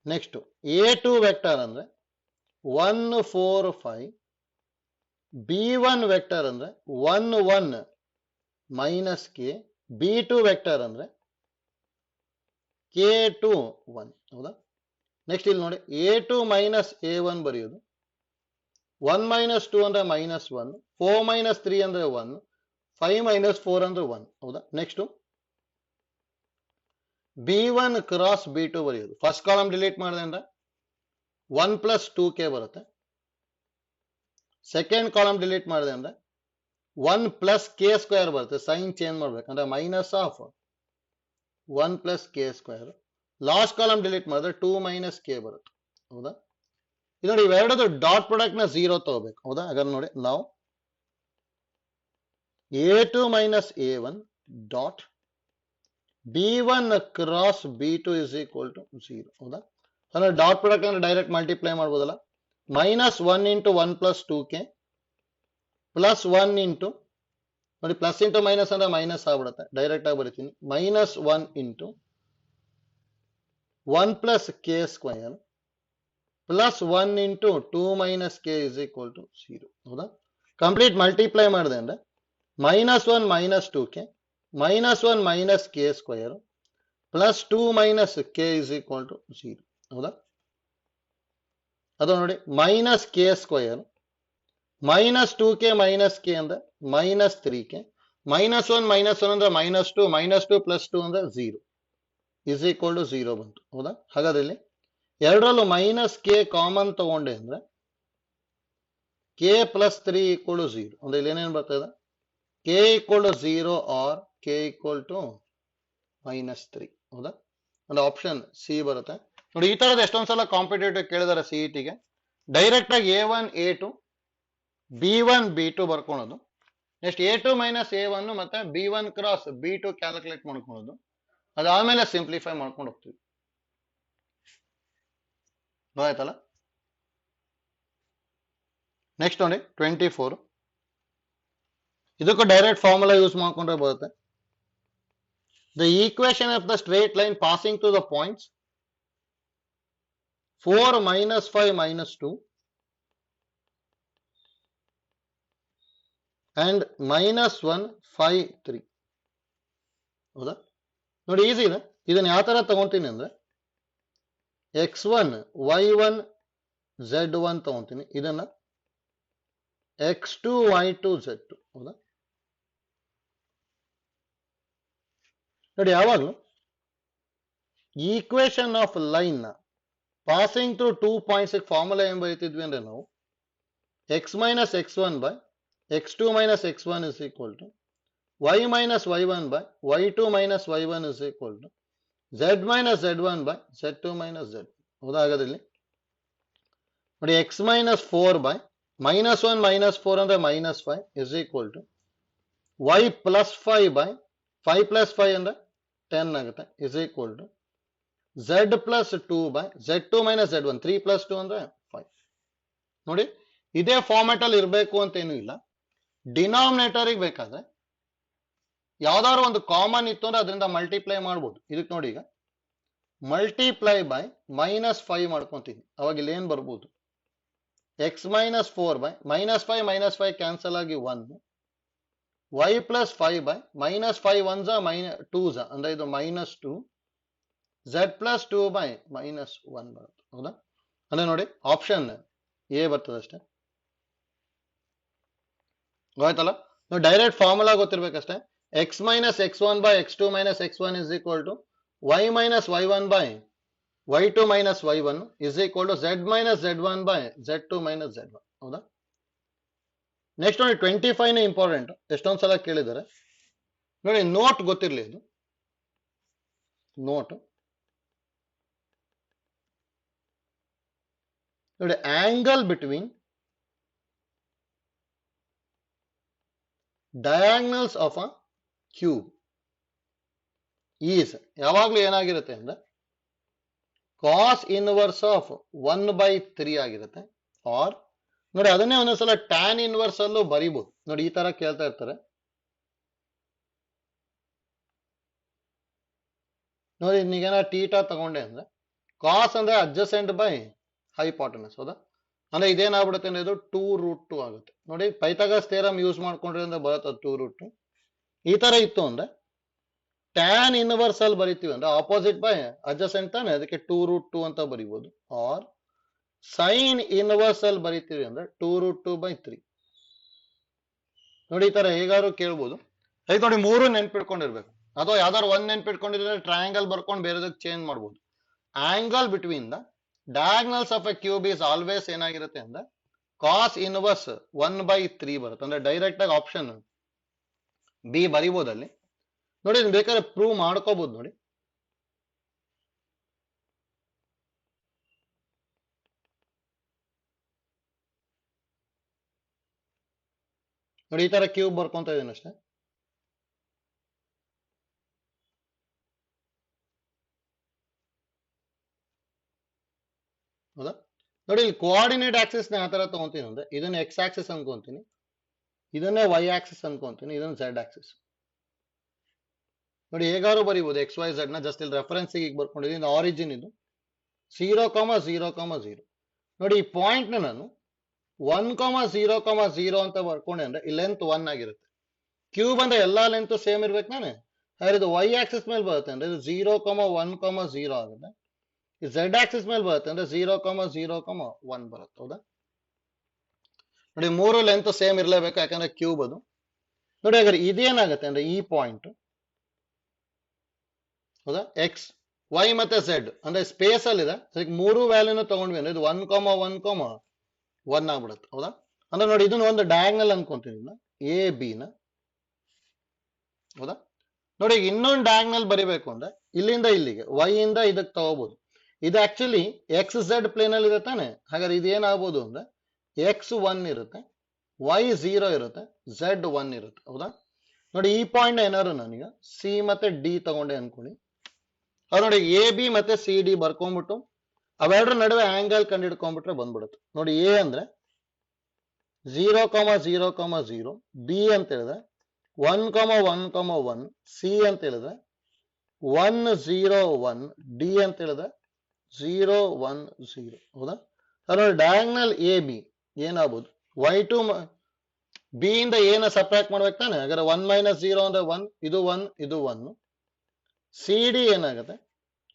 Speaker 1: ನೆಕ್ಸ್ಟ್ a2 ವೆಕ್ಟರ್ ಅಂದ್ರೆ 1 4 5, b1 ವೆಕ್ಟರ್ ಅಂದ್ರೆ 1 1 ಮೈನಸ್ ಕೆ, b2 ವೆಕ್ಟರ್ ಅಂದ್ರೆ k2 1. ಹೌದಾ? ನೆಕ್ಸ್ಟ್ ಇಲ್ಲಿ ನೋಡಿ a2 ಮೈನಸ್ a1 ಬರೆಯೋದು, 1 ಮೈನಸ್ 2 ಅಂದ್ರೆ ಮೈನಸ್ 1, 4 ಮೈನಸ್ 3 ಅಂದ್ರೆ 1, 5 ಮೈನಸ್ 4 ಅಂದ್ರೆ 1. ಹೌದಾ? ನೆಕ್ಸ್ಟ್ b1 ಕ್ರಾಸ್ b2 ಬರೆಯೋದು, ಫಸ್ಟ್ ಕಾಲಮ್ ಡಿಲೀಟ್ ಮಾಡಿದೆ ಅಂದ್ರೆ 1 ಪ್ಲಸ್ 2k ಬರುತ್ತೆ. ಸೆಕೆಂಡ್ ಕಾಲಮ್ ಡಿಲೀಟ್ ಮಾಡಿದೆ ಅಂದ್ರೆ 1 ಪ್ಲಸ್ ಕೆ ಸ್ಕ್ವೇರ್ ಬರುತ್ತೆ. ಸೈನ್ ಚೇಂಜ್ ಮಾಡ್ಬೇಕಂದ್ರೆ minus of 1 plus K square. Last column delete ಮಾಡಿದ್ರೆ 2 ಮೈನಸ್ ಕೆ ಬರುತ್ತೆ. ಹೌದಾ? ಇದು ನೋಡಿ ಇವೆರಡದು ಡಾಟ್ ಪ್ರಾಡಕ್ಟ್ ನ 0 ತಗೋಬೇಕು. ಹೌದಾ? ಹಾಗಾದ್ರೆ ನೋಡಿ ನಾವು a2 minus a1 dot b1 cross b2 is equal to 0. ಹೌದಾ? ಅಂದ್ರೆ ಡಾಟ್ ಪ್ರಾಡಕ್ಟ್ ಅಂದ್ರೆ ಡೈರೆಕ್ಟ್ ಮಲ್ಟಿಪ್ಲೈ ಮಾಡ್ಬೋದಲ್ಲ. Minus 1 into 1 plus 2k plus 1 into ನೋಡಿ ಪ್ಲಸ್ ಇಂಟು ಮೈನಸ್ ಅಂದ್ರೆ ಮೈನಸ್ ಆಗ್ಬಿಡುತ್ತೆ, ಡೈರೆಕ್ಟ್ ಆಗಿ ಬರೀತೀನಿ. Minus 1 into 1 plus k square plus 1 into 2 minus K is equal to 0. ಹೌದಾ? ಕಂಪ್ಲೀಟ್ ಮಲ್ಟಿಪ್ಲೈ ಮಾಡಿದೆ ಅಂದ್ರೆ minus 1 minus 2k minus 1 minus K square plus 2 minus K is equal to 0. ಹೌದಾ? ಅದು ನೋಡಿ minus K square minus 2k minus K ಅಂದ್ರೆ minus 3k, minus 1 ಅಂದ್ರೆ minus 2, minus 2 plus 2 ಅಂದ್ರೆ 0 is equal to 0 ಬಂತು. ಹೌದಾ? ಹಾಗಾದ್ರೆ ಇಲ್ಲಿ ಎರಡರಲ್ಲೂ ಮೈನಸ್ ಕೆ ಕಾಮನ್ ತಗೊಂಡೆ ಅಂದ್ರೆ ಕೆ ಪ್ಲಸ್ 3 ಈಕ್ವಲ್ ಟು 0. ಅಂದ್ರೆ ಇಲ್ಲಿ ಏನೇನು ಬರ್ತದೆ, K equal to 0 or K equal to minus 3. ಹೌದಾ? ಅಂದ್ರೆ ಆಪ್ಷನ್ ಸಿ ಬರುತ್ತೆ. ನೋಡಿ ಈ ತರದ ಎಷ್ಟೊಂದ್ಸಲ ಕಾಂಪಿಟೇಟಿವ್ ಕೇಳಿದಾರೆ ಸಿಇಟಿಗೆ. ಡೈರೆಕ್ಟ್ ಆಗಿ a1 a2 b1 b2 ಬರ್ಕೊಳೋದು. Next a2 minus a1 ಮತ್ತೆ b1 ಕ್ರಾಸ್ b2 ಕ್ಯಾಲ್ಕುಲೇಟ್ ಮಾಡ್ಕೊಳೋದು. ಅದಾದ್ಮೇಲೆ ಸಿಂಪ್ಲಿಫೈ ಮಾಡ್ಕೊಂಡು ಹೋಗ್ತೀವಿ. ಆಯ್ತಲ್ಲ? ನೆಕ್ಸ್ಟ್ ನೋಡಿ 24. ಇದಕ್ಕೂ ಡೈರೆಕ್ಟ್ ಫಾರ್ಮುಲಾ ಯೂಸ್ ಮಾಡ್ಕೊಂಡ್ರೆ ಬರುತ್ತೆ. The equation of the straight line passing to the points 4 minus 5 minus 2 and minus 1 5 3. ಹೌದಾ? ನೋಡಿ ಈಸಿ ಇದೆ. ಇದನ್ನ ಯಾವ ತರ ತಗೊಂತೀನಿ ಅಂದ್ರೆ x1 y1 z1 ತಗೊಂತೀನಿ, ಇದನ್ನ x2 y2 z2. ಹೌದಾ? ನೋಡಿ ಯಾವಾಗಲೂ equation of line passing through 2 points formula ಏನ್ ಬರೀತಿದ್ವಿ ಅಂದ್ರೆ ನಾವು x minus x1 by x2 minus x1 is equal to y minus y1 by y2 minus y1 is equal to z minus z1 by z2 minus z. ಹೌದಾ? ಹಾಗಾದ್ರೆ ಇಲ್ಲಿ ನೋಡಿ x minus 4 by minus 1 minus 4 ಅಂದ್ರೆ minus 5 is equal to y plus 5 by 5 plus 5 ಅಂದ್ರೆ 10 ಆಗುತ್ತೆ is equal to z plus 2 by z2 minus z1 3 plus 2 ಅಂದ್ರೆ 5. ನೋಡಿ ಇದೇ ಫಾರ್ಮ್ಯಾಟ್ ಅಲ್ಲಿ ಇರಬೇಕು ಅಂತ ಏನೂ ಇಲ್ಲ. ಡಿನಾಮಿನೇಟರ್ ಬೇಕಾದ್ರೆ ಯಾವ್ದಾದ್ರು ಒಂದು ಕಾಮನ್ ಇತ್ತು ಅಂದ್ರೆ ಅದರಿಂದ ಮಲ್ಟಿಪ್ಲೈ ಮಾಡ್ಬೋದು. ಇದಕ್ಕೆ ನೋಡಿ ಈಗ ಮಲ್ಟಿಪ್ಲೈ ಬೈ ಮೈನಸ್ 5 ಮಾಡ್ಕೊಂತೀನಿ, ಅವಾಗ ಇಲ್ಲಿ ಏನ್ ಬರ್ಬೋದು, x minus 4 by minus 5 cancel ಆಗಿ 1, y ಪ್ಲಸ್ 5 ಬೈ ಮೈನಸ್ 5 1 2 ಅಂದ್ರೆ ಇದು minus 2, z plus 2 by minus 1 ಬರುತ್ತೆ. ಹೌದಾ? ಅಂದ್ರೆ ನೋಡಿ ಆಪ್ಷನ್ ಎ ಬರ್ತದೆ ಅಷ್ಟೇ. ಗೊತ್ತಾಯ್ತಲ್ಲ? ನಾವು ಡೈರೆಕ್ಟ್ ಫಾರ್ಮುಲಾ ಗೊತ್ತಿರ್ಬೇಕಷ್ಟೇ. x minus x1 by x2 minus x1 is equal to y minus y1 by y2 minus y1 is equal to z minus z1 by z2 minus z1. ಹೌದಾ? Next ನೋಡಿ 25 ನೇ important, ಎಷ್ಟೊಂದ್ ಸಲ ಕೇಳಿದ್ದಾರೆ ನೋಡಿ. Note ಗೊತ್ತಿರ್ಲಿ, ಇದು note ನೋಡಿ angle between diagonals of a cube is ಯಾವಾಗ್ಲೂ ಏನಾಗಿರುತ್ತೆ ಅಂದ್ರೆ ಕಾಸ್ ಇನ್ವರ್ಸ್ ಆಫ್ 1/3 ಆಗಿರುತ್ತೆ. ಆರ್ ನೋಡಿ ಅದನ್ನೇ ಒಂದೊಂದ್ಸಲ ಟ್ಯಾನ್ ಇನ್ವರ್ಸ್ ಅಲ್ಲೂ ಬರೀಬಹುದು. ನೋಡಿ ಈ ತರ ಕೇಳ್ತಾ ಇರ್ತಾರೆ. ನೋಡಿ ನೀಗೇನ ಟೀಟಾ ತಗೊಂಡೆ ಅಂದ್ರೆ ಕಾಸ್ ಅಂದ್ರೆ ಅಡ್ಜಸೆಂಟ್ ಬೈ ಹೈಪಾಟನಸ್, ಹೌದಾ? ಅಂದ್ರೆ ಇದೇನಾಗ್ಬಿಡುತ್ತೆ ಅಂದ್ರೆ ಇದು 2√2 ಆಗುತ್ತೆ. ನೋಡಿ ಪೈಥಾಗರಸ್ ಥಿಯರಂ ಯೂಸ್ ಮಾಡ್ಕೊಂಡ್ರೆ ಅಂದ್ರೆ ಬರುತ್ತೆ 2√2. ಈ ತರ ಇತ್ತು ಅಂದ್ರೆ ಟ್ಯಾನ್ ಇನ್ವರ್ಸ್ ಅಲ್ಲಿ ಬರಿತೀವಿ ಅಂದ್ರೆ ಆಪೋಸಿಟ್ ಬೈ ಅಡ್ಜಸೆಂಟ್ ತಾನೆ, ಅದಕ್ಕೆ 2√2 ಅಂತ ಬರಿಬಹುದು. ಆರ್ ಸೈನ್ ಇನ್ವರ್ಸ್ ಅಲ್ಲಿ ಬರಿತೀವಿ ಅಂದ್ರೆ 2√2/3. ನೋಡಿ ಈ ತರ ಹೇಗಾದ್ರು ಕೇಳ್ಬೋದು. ಅದಕ್ಕೆ ನೋಡಿ ಮೂರು ನೆನ್ಪಿಟ್ಕೊಂಡಿರ್ಬೇಕು. ಅಥವಾ ಯಾವ್ದಾದ್ರು ಒಂದ್ ನೆನ್ಪಿಟ್ಕೊಂಡಿದ್ರೆ ಟ್ರಯಾಂಗಲ್ ಬರ್ಕೊಂಡು ಬೇರೆದಕ್ಕೆ ಚೇಂಜ್ ಮಾಡ್ಬೋದು. Angle between the diagonals of A cube is always ಏನಾಗಿರುತ್ತೆ ಅಂದ್ರೆ ಕಾಸ್ ಇನ್ವರ್ಸ್ 1/3 ಬರುತ್ತೆ. ಅಂದ್ರೆ ಡೈರೆಕ್ಟ್ ಆಗಿ ಆಪ್ಷನ್ ಬಿ ಬರಿಬೋದಲ್ಲಿ. ನೋಡಿ ಬೇಕಾದ್ರೆ ಪ್ರೂವ್ ಮಾಡ್ಕೋಬಹುದು. ನೋಡಿ ನೋಡಿ ಈ ತರ ಕ್ಯೂಬ್ ಬರ್ಕೊಂತ ಇದೀನಿ ಅಷ್ಟೇ. ಹೌದಾ? ನೋಡಿ ಇಲ್ಲಿ ಕೋಆರ್ಡಿನೇಟ್ ಆಕ್ಸಿಸ್ ನ ಯಾವ ತರ ತಗೊಂತೀನಿ ಅಂದ್ರೆ ಇದನ್ನ ಎಕ್ಸ್ ಆಕ್ಸಿಸ್ ಅನ್ಕೊಂತೀನಿ, ಇದನ್ನೇ ವೈ ಆಕ್ಸಿಸ್ ಅನ್ಕೊಂತೀನಿ, ಇದನ್ನ ಝೆಡ್ ಆಕ್ಸಿಸ್. ನೋಡಿ ಹೇಗಾರು ಬರೀಬಹುದು ಎಕ್ಸ್ ವೈ ಝೆಡ್ ನ. ಜಸ್ಟ್ ಇಲ್ಲಿ ರೆಫರೆನ್ಸ್ ಈಗ ಬರ್ಕೊಂಡಿದ್ದೀನಿ. ಆರಿಜಿನ್ ಇದು 0,0,0. ನೋಡಿ ಈ ಪಾಯಿಂಟ್ ನ ನಾನು 1,0,0 ಅಂತ ಬರ್ಕೊಂಡೆ ಅಂದ್ರೆ ಈ ಲೆಂತ್ 1 ಆಗಿರುತ್ತೆ. ಕ್ಯೂಬ್ ಅಂದ್ರೆ ಎಲ್ಲಾ ಲೆಂತ್ ಸೇಮ್ ಇರ್ಬೇಕು ನಾನೇ. ಹಾಗಾದ್ರೆ ಇದು ವೈ ಆಕ್ಸಿಸ್ ಮೇಲೆ ಬರುತ್ತೆ ಅಂದ್ರೆ ಇದು 0,1,0 ಆಗುತ್ತೆ. ಈ ಝೆಡ್ ಆಕ್ಸಿಸ್ ಮೇಲೆ ಬರುತ್ತೆ ಅಂದ್ರೆ 0,0,1 ಬರುತ್ತೆ. ಹೌದಾ? ನೋಡಿ ಮೂರು ಲೆಂತ್ ಸೇಮ್ ಇರಲೇಬೇಕು, ಯಾಕಂದ್ರೆ ಕ್ಯೂಬ್ ಅದು. ನೋಡಿ ಹಾಗಾದ್ರೆ ಇದೇನಾಗುತ್ತೆ ಅಂದ್ರೆ ಈ ಪಾಯಿಂಟ್, ಹೌದಾ, ಎಕ್ಸ್ ವೈ ಮತ್ತೆ ಝೆಡ್ ಅಂದ್ರೆ ಸ್ಪೇಸ್ ಅಲ್ಲಿ ಇದೆ. ಅದಕ್ಕೆ ಮೂರು ವ್ಯಾಲ್ಯೂನ ತಗೊಂಡ್ವಿ ಅಂದ್ರೆ ಇದು 1,1,1 ಆಗ್ಬಿಡುತ್ತೆ. ಹೌದಾ? ಅಂದ್ರೆ ನೋಡಿ ಇದನ್ನ ಒಂದು ಡಯಾಗ್ನಲ್ ಅನ್ಕೊಂತೀನಿ ಎ ಬಿ ನ. ಹೌದಾ? ನೋಡಿ ಈಗ ಇನ್ನೊಂದು ಡಯಾಗ್ನಲ್ ಬರಿಬೇಕು ಅಂದ್ರೆ ಇಲ್ಲಿಂದ ಇಲ್ಲಿಗೆ ವೈ ಇಂದ ಇದಕ್ಕೆ ತಗೋಬಹುದು. ಇದು ಆಕ್ಚುಲಿ ಎಕ್ಸ್ ಝೆಡ್ ಪ್ಲೇನ್ ಅಲ್ಲಿ ಇದೆ ತಾನೆ. ಹಾಗಾದ್ರೆ ಇದು ಏನಾಗ್ಬೋದು ಅಂದ್ರೆ ಎಕ್ಸ್ 1 ಇರುತ್ತೆ, ವೈ 0 ಇರುತ್ತೆ, ಝೆಡ್ 1 ಇರುತ್ತೆ. ಹೌದಾ? ನೋಡಿ ಈ ಪಾಯಿಂಟ್ ಏನಾದ್ರು ನನಗೆ ಸಿ ಮತ್ತೆ ಡಿ ತಗೊಂಡೆ ಅನ್ಕೊಳ್ಳಿ. ಅದು ನೋಡಿ ಎ ಬಿ ಮತ್ತೆ ಸಿ ಡಿ ಬರ್ಕೊಂಡ್ಬಿಟ್ಟು ಅವೆರಡರ ನಡುವೆ ಆಂಗಲ್ ಕಂಡು ಹಿಡ್ಕೊಂಡ್ಬಿಟ್ರೆ ಬಂದ್ಬಿಡುತ್ತೆ. ನೋಡಿ ಎ ಅಂದ್ರೆ 0,0,0, ಬಿ ಅಂತ ಹೇಳಿದ್ರೆ 1,1,1, ಸಿ ಅಂತ ಹೇಳಿದ್ರೆ 1,0,1, ಡಿ ಅಂತ ಹೇಳಿದ್ರೆ 0,1,0. ಹೌದಾ? ನೋಡಿ ಡಯಾಗ್ನಲ್ ಎ ಬಿ ಏನಾಗ್ಬೋದು, y2 ಬಿ ಇಂದ ಏನ ಸಪ್ರೇಟ್ ಮಾಡ್ಬೇಕು ತಾನೆ. ಹಾಗಾದ್ರೆ 1 - 0 ಅಂದ್ರೆ 1, ಇದು 1, ಇದು 1. ಸಿ ಡಿ ಏನಾಗುತ್ತೆ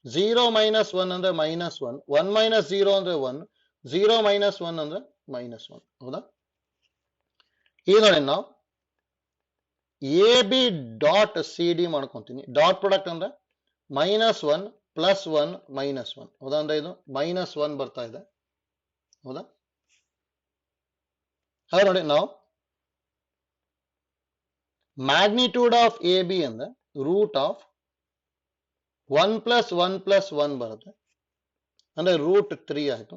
Speaker 1: 0 - 1 ಅಂದ್ರೆ -1, 1 - 0 ಅಂದ್ರೆ 1, 0 - 1 ಅಂದ್ರೆ -1. ಹೌದಾ? ಈಗ ನೋಡಿ ನಾವು a b dot c d ಮಾಡ್ಕೊಂತೀನಿ. ಡಾಟ್ ಪ್ರಾಡಕ್ಟ್ ಅಂದ್ರೆ -1 +1 -1. ಹೌದಾ? ಅಂದ್ರೆ ಇದು -1 ಬರ್ತಾ ಇದೆ. ಹೌದಾ? ಹಾಗೆ ನೋಡಿ ನಾವು ಮ್ಯಾಗ್ನಿಟ್ಯೂಡ್ ಆಫ್ ಎ ಬಿ ಅಂದ್ರೆ ರೂಟ್ ಆಫ್ 1 + 1 + 1 ಬರುತ್ತೆ, ಅಂದ್ರೆ √3 ಆಯ್ತು.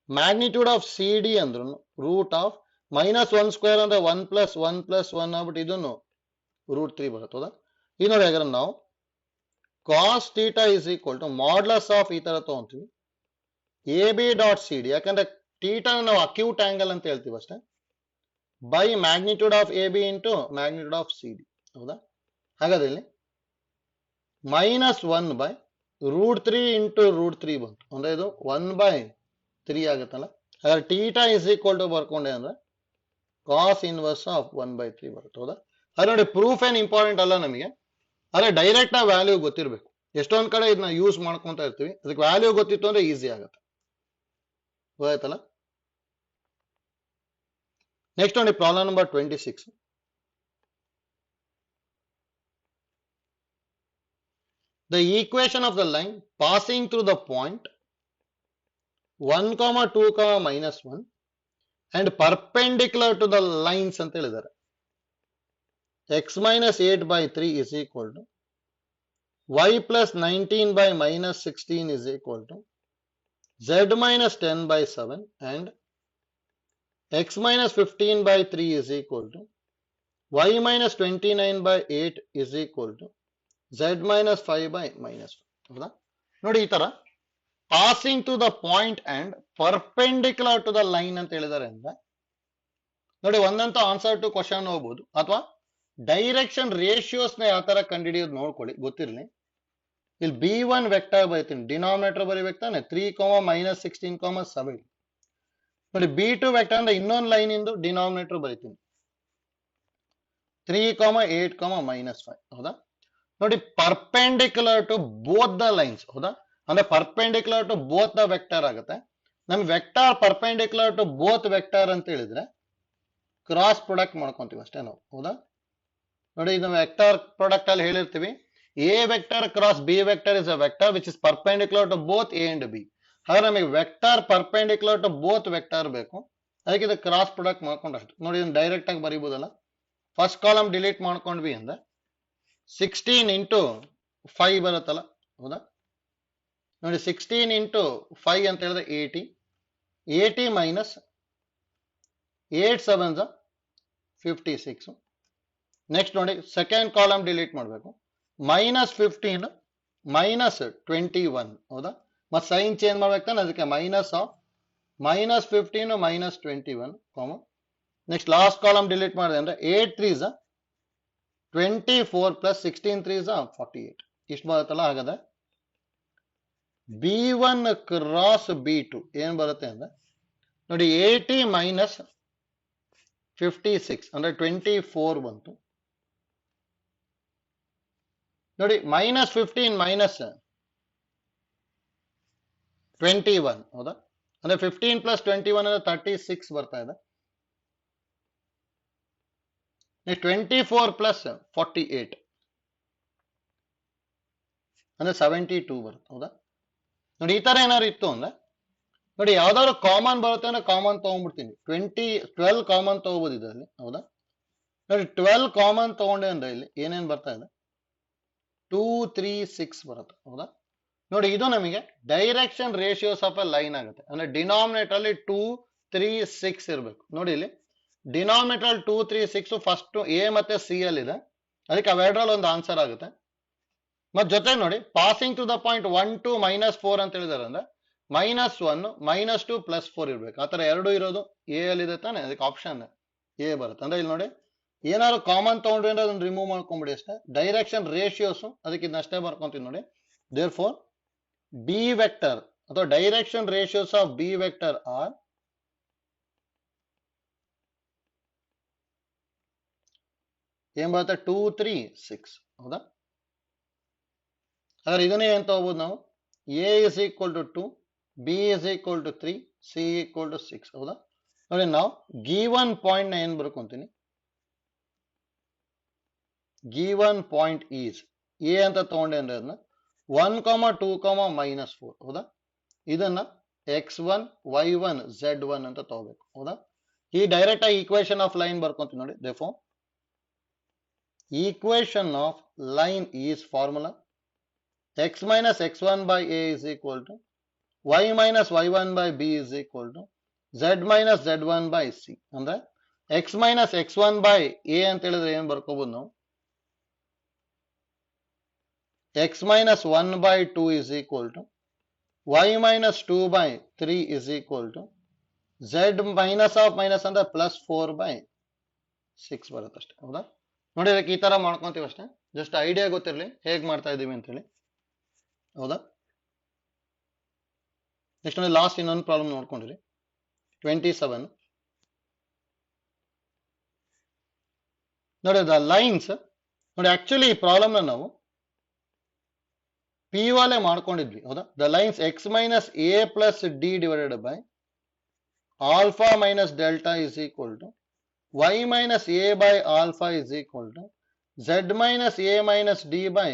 Speaker 1: ಮ್ಯಾಗ್ನಿಟ್ಯೂಡ್ ಆಫ್ ಸಿ ಡಿ ಅಂದ್ರು ರೂಟ್ ಆಫ್ -1² ಅಂದ್ರೆ 1 + 1 + 1 ಆಗ್ಬಿಟ್ಟು ಇದನ್ನು √3 ಬರುತ್ತೆ. ಹೌದಾ? ಈಗ ನೋಡಿ ಹಾಗಾದ್ರೆ ನಾವು cos theta is equal to modulus of ಈ ತರ ತಗೊಂತೀವಿ a b dot c d, ಯಾಕಂದ್ರೆ ಥೀಟಾ ನಾವು ಅಕ್ಯೂಟ್ ಆಂಗಲ್ ಅಂತ ಹೇಳ್ತೀವಿ ಅಷ್ಟೇ, by magnitude of a b into magnitude of c d. ಹೌದಾ? ಹಾಗಾದ್ರೆ ಇಲ್ಲಿ -1/√3 ಇಂಟು √3 ಬಂತು ಅಂದ್ರೆ ಇದು 1/3 ಆಗುತ್ತಲ್ಲ. ಹಾಗಾದ್ರೆ ಥೀಟಾ ಇಸ್ ಈಕ್ವಲ್ ಟು ಬರ್ಕೊಂಡೆ ಅಂದ್ರೆ ಕಾಸ್ ಇನ್ವರ್ಸ್ ಆಫ್ 1/3 ಬರುತ್ತೆ. ಹೌದಾ? ಅದು ನೋಡಿ ಪ್ರೂಫ್ ಏನ್ ಇಂಪಾರ್ಟೆಂಟ್ ಅಲ್ಲ ನಮಗೆ, ಆದ್ರೆ ಡೈರೆಕ್ಟ್ ಆ ವ್ಯಾಲ್ಯೂ ಗೊತ್ತಿರಬೇಕು. ಎಷ್ಟೊಂದ್ ಕಡೆ ಇದನ್ನ ಯೂಸ್ ಮಾಡ್ಕೊಂತ ಇರ್ತೀವಿ, ಅದಕ್ಕೆ ವ್ಯಾಲ್ಯೂ ಗೊತ್ತಿತ್ತು ಅಂದ್ರೆ ಈಸಿ ಆಗುತ್ತೆ. ಗೊತ್ತಾಯ್ತಲ್ಲ? ನೆಕ್ಸ್ಟ್ ನೋಡಿ problem number 26. The equation of the line passing through the point 1, 2, -1 and perpendicular to the lines ಅಂತ ಹೇಳಿದ್ದಾರೆ. x - 8/3 is equal to y + 19/-16 is equal to z minus 10 by 7 and x minus 15 by 3 is equal to y minus 29 by 8 is equal to z minus 5 by minus 5. ಹೌದಾ? ನೋಡಿ ಈ ತರ passing to the point and perpendicular to the line ಅಂತ ಹೇಳಿದಾರೆ ಅಂದ್ರೆ ನೋಡಿ ಒಂದಂತೂ answer to question ಹೋಗ್ಬೋದು, ಅಥವಾ ಡೈರೆಕ್ಷನ್ ರೇಷಿಯೋಸ್ ನ ಯಾವ ತರ ಕಂಡುಹಿಡಿಯೋದು ನೋಡ್ಕೊಳ್ಳಿ, ಗೊತ್ತಿರಲಿ. ಇಲ್ಲಿ b1 ವೆಕ್ಟರ್ ಬರೀತೀನಿ, ಡಿನಾಮಿನೇಟರ್ ಬರೀಬೇಕು ತಾನೆ, 3, minus 16, 7. ನೋಡಿ b2 ವೆಕ್ಟರ್ ಅಂದ್ರೆ ಇನ್ನೊಂದು ಲೈನ್ ಇಂದು ಡಿನಾಮಿನೇಟರ್ ಬರೀತೀನಿ, 3, 8, minus 5. ಹೌದಾ? ನೋಡಿ perpendicular to both the lines. ಹೌದಾ? ಅಂದ್ರೆ perpendicular to both the vector ಆಗುತ್ತೆ. ನಮ್ಗೆ vector perpendicular to both vector ಅಂತ ಹೇಳಿದ್ರೆ ಕ್ರಾಸ್ ಪ್ರೊಡಕ್ಟ್ ಮಾಡ್ಕೊಂತೀವಿ ಅಷ್ಟೇ ನಾವು. ಹೌದಾ? ನೋಡಿ ಇದು ವೆಕ್ಟರ್ ಪ್ರಾಡಕ್ಟ್ ಅಲ್ಲಿ ಹೇಳಿರ್ತೀವಿ, a vector cross b vector is a vector which is perpendicular to both a and b. ಹಾಗಾದ್ರೆ ನಮಗೆ vector perpendicular to both vector ಬೇಕು, ಅದಕ್ಕೆ ಇದು ಕ್ರಾಸ್ ಪ್ರೊಡಕ್ಟ್ ಮಾಡ್ಕೊಂಡಷ್ಟು. ನೋಡಿ ಇದನ್ನ ಡೈರೆಕ್ಟ್ ಆಗಿ ಬರೀಬಹುದಲ್ಲ. ಫಸ್ಟ್ ಕಾಲಮ್ ಡಿಲೀಟ್ ಮಾಡ್ಕೊಂಡ್ವಿ ಅಂದ್ರೆ 16 ಇಂಟು 5 ಬರುತ್ತಲ್ಲ. ಹೌದಾ? ನೋಡಿ 16 ಇಂಟು 5 ಅಂತ ಹೇಳಿದ್ರೆ 80 ಮೈನಸ್ 8 7 56. ನೆಕ್ಸ್ಟ್ ನೋಡಿ ಸೆಕೆಂಡ್ ಕಾಲಮ್ ಡಿಲೀಟ್ ಮಾಡಬೇಕು, -15 -21. ಹೌದಾ? ಮತ್ತೆ ಸೈನ್ ಚೇಂಜ್ ಮಾಡ್ಬೇಕು ತಾನೆ, ಅದಕ್ಕೆ -15 -21, ನೆಕ್ಸ್ಟ್ ಲಾಸ್ಟ್ ಕಾಲಮ್ ಡಿಲೀಟ್ ಮಾಡಿದೆ ಅಂದ್ರೆ 8 3 24 ಪ್ಲಸ್ 16 3 48. ಇಷ್ಟು ಬರುತ್ತಲ್ಲ. ಹಾಗಾದ್ರೆ b1 ಕ್ರಾಸ್ b2 ಏನ್ ಬರುತ್ತೆ ಅಂದ್ರೆ ನೋಡಿ 80 ಮೈನಸ್ 56 ಅಂದ್ರೆ 24 ಬಂತು. ನೋಡಿ -15 ಮೈನಸ್ 21. ಹೌದಾ? ಅಂದ್ರೆ 15 ಪ್ಲಸ್ 21 ಅಂದ್ರೆ 36 ಬರ್ತಾ ಇದೆ. 24 ಪ್ಲಸ್ 48 ಅಂದ್ರೆ 72 ಬರುತ್ತೆ. ಹೌದಾ? ನೋಡಿ ಈ ತರ ಏನಾದ್ರು ಇತ್ತು ಅಂದ್ರೆ ನೋಡಿ ಯಾವ್ದಾದ್ರು ಕಾಮನ್ ಬರುತ್ತೆ ಅಂದ್ರೆ ಕಾಮನ್ ತಗೊಂಡ್ಬಿಡ್ತೀನಿ, 12 ಕಾಮನ್ ತಗೋಬಹುದು ಇದರಲ್ಲಿ. ಹೌದಾ? ನೋಡಿ 12 ಕಾಮನ್ ತಗೊಂಡೆ ಅಂದ್ರೆ ಇಲ್ಲಿ ಏನೇನ್ ಬರ್ತಾ ಇದೆ, 2 3 6 ಬರುತ್ತೆ. ಹೌದಾ? ನೋಡಿ ಇದು ನಮಗೆ direction ratios of a line ಆಗುತ್ತೆ. ಅಂದ್ರೆ ಡಿನಾಮಿನೇಟರ್ ಅಲ್ಲಿ 2 3 6 ಇರಬೇಕು. ನೋಡಿ ಇಲ್ಲಿ ಡಿನಾಮಿನೇಟರ್ 2 3 6 ಫಸ್ಟ್ ಎ ಮತ್ತೆ ಸಿ ಅಲ್ಲಿ ಇದೆ, ಅದಕ್ಕೆ ಅವೆರಡರಲ್ಲಿ ಒಂದು ಆನ್ಸರ್ ಆಗುತ್ತೆ. ಮತ್ ಜೊತೆ ನೋಡಿ ಪಾಸಿಂಗ್ ಟು ದ ಪಾಯಿಂಟ್ 1 2 -4 ಅಂತ ಹೇಳಿದಾರೆ ಅಂದ್ರೆ -1 -2 +4 ಇರ್ಬೇಕು. ಆತರ ಎರಡು ಇರೋದು ಎ ಅಲ್ಲಿ ಇದೆ ತಾನೆ, ಅದಕ್ಕೆ ಆಪ್ಷನ್ ಎ ಬರುತ್ತೆ. ಅಂದ್ರೆ ಇಲ್ಲಿ ನೋಡಿ ಏನಾದ್ರು ಕಾಮನ್ ತಗೊಂಡ್ರಿ ಅಂದ್ರೆ ಅದನ್ನ ರಿಮೂವ್ ಮಾಡ್ಕೊಂಡ್ಬಿಡಿ ಅಷ್ಟೇ. ಡೈರೆಕ್ಷನ್ ರೇಷಿಯೋಸ್ ಅದಕ್ಕೆ ಇದನ್ನಷ್ಟೇ ಬರ್ಕೊಂತೀವಿ ನೋಡಿ. ದೇರ್ ಫೋರ್ ಬಿ ವೆಕ್ಟರ್ ಅಥವಾ direction ratios of B vector are ಏನ್ ಬರುತ್ತೆ, 2 3 6. ಹೌದಾ? ಹಾಗಾದ್ರೆ ಇದನ್ನೇ ಏನ್ ತಗೋಬಹುದು ನಾವು, A is equal to 2, B is equal to 3, C equal to 6. ಹೌದಾ? ನೋಡಿ ನಾವು ಗಿವನ್ ಪಾಯಿಂಟ್ ನ ಏನ್ ಬರ್ಕೊಂತೀನಿ, ಗಿವನ್ ಪಾಯಿಂಟ್ ಈಸ್ ಎ ಅಂತ ತಗೊಂಡೆ ಅಂದ್ರೆ ಅದನ್ನ 1, 2, -4. ಹೌದಾ? ಇದನ್ನ x1 y1 z1 ಅಂತ ತಗೋಬೇಕು. ಹೌದಾ? ಈ ಡೈರೆಕ್ಟ್ ಆಗಿ ಈಕ್ವೇಶನ್ ಆಫ್ ಲೈನ್ ಬರ್ಕೊಂತೀನಿ ನೋಡಿ. therefore equation of line is formula x minus x1 by a is equal to y minus y1 by b is equal to z minus z1 by c. ಅಂದ್ರೆ x minus x1 by a ಅಂತ ಹೇಳಿದ್ರೆ ಏನ್ ಬರ್ಕೋಬಹುದು ನಾವು, x minus 1 by 2 is equal to y minus 2 by 3 is equal to z minus of minus ಅಂದ್ರೆ +4 by 6 ಬರುತ್ತೆ ಅಷ್ಟೇ. ಹೌದಾ? ನೋಡಿ ಅದಕ್ಕೆ ಈ ತರ ಮಾಡ್ಕೊಂತೀವಿ ಅಷ್ಟೇ, ಜಸ್ಟ್ ಐಡಿಯಾ ಗೊತ್ತಿರಲಿ ಹೇಗ್ ಮಾಡ್ತಾ ಇದೀವಿ ಅಂತ ಹೇಳಿ. ಹೌದಾ? ನೆಕ್ಸ್ಟ್ ನೋಡಿ ಲಾಸ್ಟ್ ಇನ್ನೊಂದು ಪ್ರಾಬ್ಲಮ್ ನೋಡ್ಕೊಂಡಿರಿ, 27. ನೋಡಿ ದ ಲೈನ್ಸ್ ನೋಡಿ ಆಕ್ಚುಲಿ ಈ ಪ್ರಾಬ್ಲಮ್ ನಾವು ಪಿ ವಾಲೆ ಮಾಡ್ಕೊಂಡಿದ್ವಿ. ಹೌದಾ? The lines X minus A plus D divided by alpha minus delta is equal to y minus a by alpha is equal to z minus a minus d by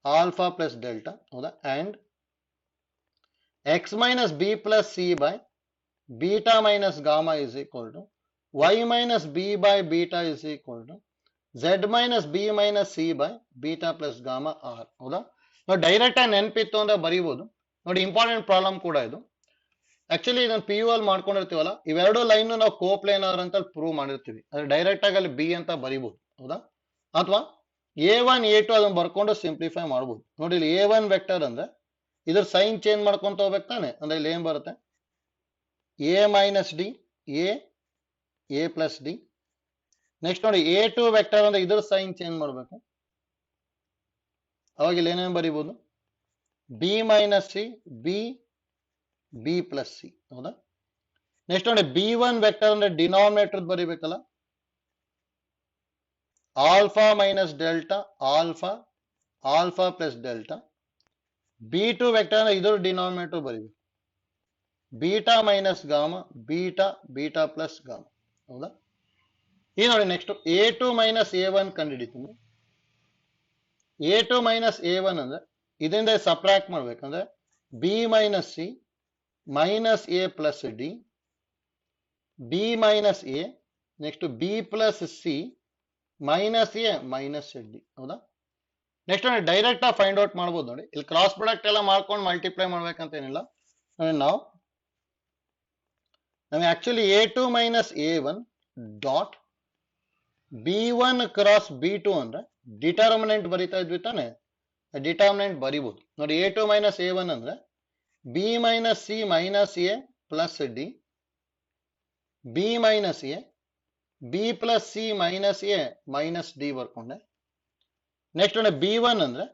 Speaker 1: alpha plus delta. ಹೌದಾ? and x minus b plus c by beta minus gamma is equal to y minus b by beta is equal to z minus b minus c by beta plus gamma r. ಹೌದಾ? ನಾವು direct ಆಗಿ ನೆನಪಿತ್ತು ಅಂದ್ರೆ ಬರೀಬಹುದು ನೋಡಿ. Important problem ಕೂಡ ಇದು. Actually ಇದನ್ನ P U ಅಲ್ಲಿ ಮಾಡ್ಕೊಂಡಿರ್ತೀವಲ್ಲ, ಇವೆರಡು ಲೈನ್ ನಾವು ಕೋಪ್ಲೇನರ್ ಅಂತ ಪ್ರೂವ್ ಮಾಡಿರ್ತೀವಿ. ಅದ್ರ ಡೈರೆಕ್ಟ್ ಆಗಿ ಅಲ್ಲಿ ಬಿ ಅಂತ ಬರಿಬಹುದು, ಹೌದಾ? ಅಥವಾ A1 A2 ಅದನ್ನ ಬರ್ಕೊಂಡು ಸಿಂಪ್ಲಿಫೈ ಮಾಡ್ಬೋದು. ನೋಡಿ ಇಲ್ಲಿ A1 ವೆಕ್ಟರ್ ಅಂದ್ರೆ ಇದ್ರ ಸೈನ್ ಚೇಂಜ್ ಮಾಡ್ಕೊಂತ ಹೋಗ್ಬೇಕು ತಾನೆ. ಅಂದ್ರೆ ಇಲ್ಲಿ ಏನ್ ಬರುತ್ತೆ, A minus D, A plus D. Next ನೋಡಿ A2 ವೆಕ್ಟರ್ ಅಂದ್ರೆ ಇದ್ರ ಸೈನ್ ಚೇಂಜ್ ಮಾಡ್ಬೇಕು. ಅವಾಗ ಇಲ್ಲಿ ಏನೇನು ಬರಿಬಹುದು, b minus c, b plus c, ಹೌದಾ? ನೆಕ್ಸ್ಟ್ ನೋಡಿ B1 ವೆಕ್ಟರ್ ಅಂದ್ರೆ ಡಿನಾಮಿನೇಟರ್ ಬರಿಬೇಕಲ್ಲ, alpha minus delta, alpha plus delta. B2 vector ಅಂದ್ರೆ ಇದ್ರ ಡಿನಾಮಿನೇಟರ್ ಬರಿಬೇಕು, beta minus gamma, beta plus gamma, ಹೌದಾ? ಈ ನೋಡಿ next A2 minus A1 ಕಂಡುಹಿಡಿತೀನಿ. A2 minus A1 ಅಂದ್ರೆ ಇದರಿಂದ ಸಬ್ಟ್ರಾಕ್ಟ್ ಮಾಡ್ಬೇಕಂದ್ರೆ B minus c minus A plus d, b minus A, next B plus c minus a minus D, ಹೌದಾ? Next ನೋಡಿ direct ಆಗಿ find out ಮಾಡ್ಬೋದು. ನೋಡಿ ಇಲ್ಲಿ ಕ್ರಾಸ್ ಪ್ರಾಡಕ್ಟ್ ಎಲ್ಲ ಮಾಡ್ಕೊಂಡು ಮಲ್ಟಿಪ್ಲೈ ಮಾಡ್ಬೇಕಂತ ಏನಿಲ್ಲ. ನೋಡಿ ನಾವು actually A2 minus A1 dot B1 cross B2 ಅಂದ್ರೆ ಡಿಟರ್ಮಿನೆಂಟ್ ಬರಿತಾ ಇದ್ವಿ ತಾನೆ, ಡಿಟರ್ಮಿನೆಂಟ್ ಬರಿಬಹುದು. ನೋಡಿ A2 ಮೈನಸ್ A1 ಅಂದ್ರೆ b minus c minus A plus d, b minus a, b plus c minus a minus d ಬರ್ಕೊಂಡೆ. ನೆಕ್ಸ್ಟ್ ನೋಡಿ B1 ಅಂದ್ರೆ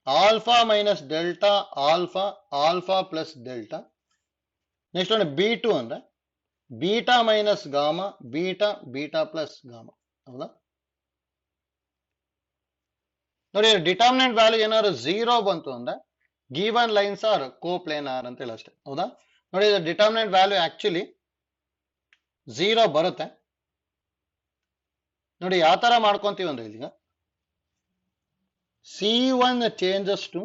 Speaker 1: alpha minus delta, alpha plus delta. Next ನೋಡಿ B2 ಅಂದ್ರೆ beta minus gamma, beta plus gamma, ಹೌದಾ? ನೋಡಿ determinant value ಏನಾದ್ರು 0 ಬಂತು ಅಂದ್ರೆ ಗಿವನ್ ಲೈನ್ಸ್ ಆರ್ ಕೋಪ್ಲೇನಾರ್ ಅಂತ ಹೇಳಿ ಅಷ್ಟೇ, ಹೌದಾ? ನೋಡಿ ಡಿಟರ್ಮಿನೆಂಟ್ ವ್ಯಾಲ್ಯೂ ಆಕ್ಚುಲಿ 0 ಬರುತ್ತೆ. ನೋಡಿ ಯಾವ ತರ ಮಾಡ್ಕೊಂತೀವಿ ಅಂದ್ರೆ ಈಗ C1 changes to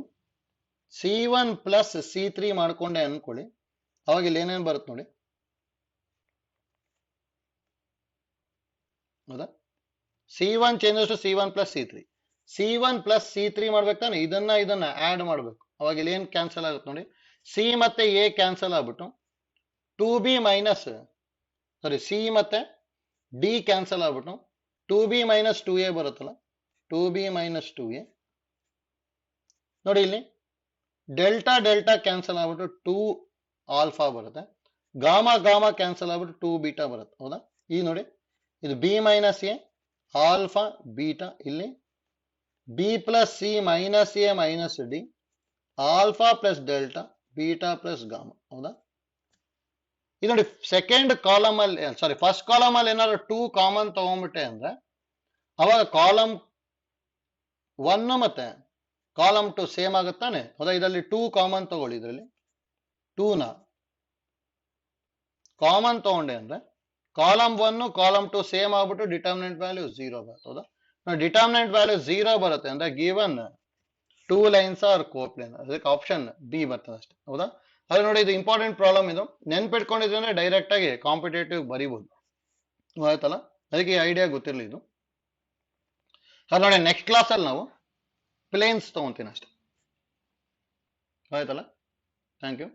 Speaker 1: C1 plus C3 ಮಾಡ್ಕೊಂಡೆ ಅನ್ಕೊಳ್ಳಿ. ಅವಾಗ ಇಲ್ಲಿ ಏನೇನು ಬರುತ್ತೆ ನೋಡಿ, ಹೌದಾ? C1 changes to C1 plus C3, C1 plus C3 ಮಾಡ್ಬೇಕಾನೆ ಇದನ್ನ ಆಡ್ ಮಾಡ್ಬೇಕು. ಅವಾಗ ಇಲ್ಲಿ ಏನ್ ಕ್ಯಾನ್ಸಲ್ ಆಗುತ್ತೆ ನೋಡಿ, ಸಿ ಮತ್ತೆ ಎ ಕ್ಯಾನ್ಸಲ್ ಆಗ್ಬಿಟ್ಟು 2b ಮೈನಸ್ ಸಿ ಮತ್ತೆ ಡಿ ಕ್ಯಾನ್ಸಲ್ ಆಗ್ಬಿಟ್ಟು 2b ಮೈನಸ್ 2a ಬರುತ್ತಲ್ಲ, 2b ಮೈನಸ್ 2a. ನೋಡಿ ಇಲ್ಲಿ ಡೆಲ್ಟಾ ಕ್ಯಾನ್ಸಲ್ ಆಗ್ಬಿಟ್ಟು 2 ಆಲ್ಫಾ ಬರುತ್ತೆ, ಗಾಮಾ ಕ್ಯಾನ್ಸಲ್ ಆಗ್ಬಿಟ್ಟು 2 ಬೀಟಾ ಬರುತ್ತೆ, ಹೌದಾ? ಈ ನೋಡಿ ಇದು b minus a alpha beta, ಇಲ್ಲಿ b plus c minus a minus d, alpha plus delta, beta plus gamma, ಹೌದಾ? ಇದು ನೋಡಿ ಸೆಕೆಂಡ್ ಕಾಲಮ್ ಅಲ್ಲಿ, ಸಾರಿ ಫಸ್ಟ್ ಕಾಲಮ್ ಅಲ್ಲಿ ಏನಾದ್ರು 2 ಕಾಮನ್ ತಗೊಂಡ್ಬಿಟ್ಟೆ ಅಂದ್ರೆ ಅವಾಗ ಕಾಲಮ್ 1 ಮತ್ತೆ ಕಾಲಮ್ 2 ಸೇಮ್ ಆಗುತ್ತಾನೆ, ಹೌದಾ? ಇದರಲ್ಲಿ 2 ಕಾಮನ್ ತಗೊಳ್ಳಿ, ಇದರಲ್ಲಿ 2 ನ ಕಾಮನ್ ತಗೊಂಡೆ ಅಂದ್ರೆ ಕಾಲಮ್ 1 ಕಾಲಮ್ 2 ಸೇಮ್ ಆಗ್ಬಿಟ್ಟು ಡಿಟರ್ಮಿನೆಂಟ್ ವ್ಯಾಲ್ಯೂ 0 ಬರುತ್ತೆ, ಹೌದಾ? ಡಿಟರ್ಮಿನೆಂಟ್ ವ್ಯಾಲ್ಯೂ 0 ಬರುತ್ತೆ ಅಂದ್ರೆ ಗಿವನ್ 2 ಲೈನ್ಸ್ ಆರ್ ಕೋಪ್ಲೇನರ್, ಅದಕ್ಕೆ ಆಪ್ಷನ್ ಬಿ ಬರ್ತದೆ ಅಷ್ಟೇ, ಹೌದಾ? ಅದು ನೋಡಿ ಇದು ಇಂಪಾರ್ಟೆಂಟ್ ಪ್ರಾಬ್ಲಮ್, ಇದು ನೆನ್ಪಿಟ್ಕೊಂಡಿದ್ರೆ ಅಂದ್ರೆ ಡೈರೆಕ್ಟ್ ಆಗಿ ಕಾಂಪಿಟೇಟಿವ್ ಬರಿಬಹುದು, ಆಯ್ತಲ್ಲ? ಅದಕ್ಕೆ ಈ ಐಡಿಯಾ ಗೊತ್ತಿರಲಿ ಇದು. ಅದು ನೋಡಿ ನೆಕ್ಸ್ಟ್ ಕ್ಲಾಸಲ್ಲಿ ನಾವು ಪ್ಲೇನ್ಸ್ ತಗೊಂತೀನಿ ಅಷ್ಟೇ, ಆಯ್ತಲ್ಲ? Thank you.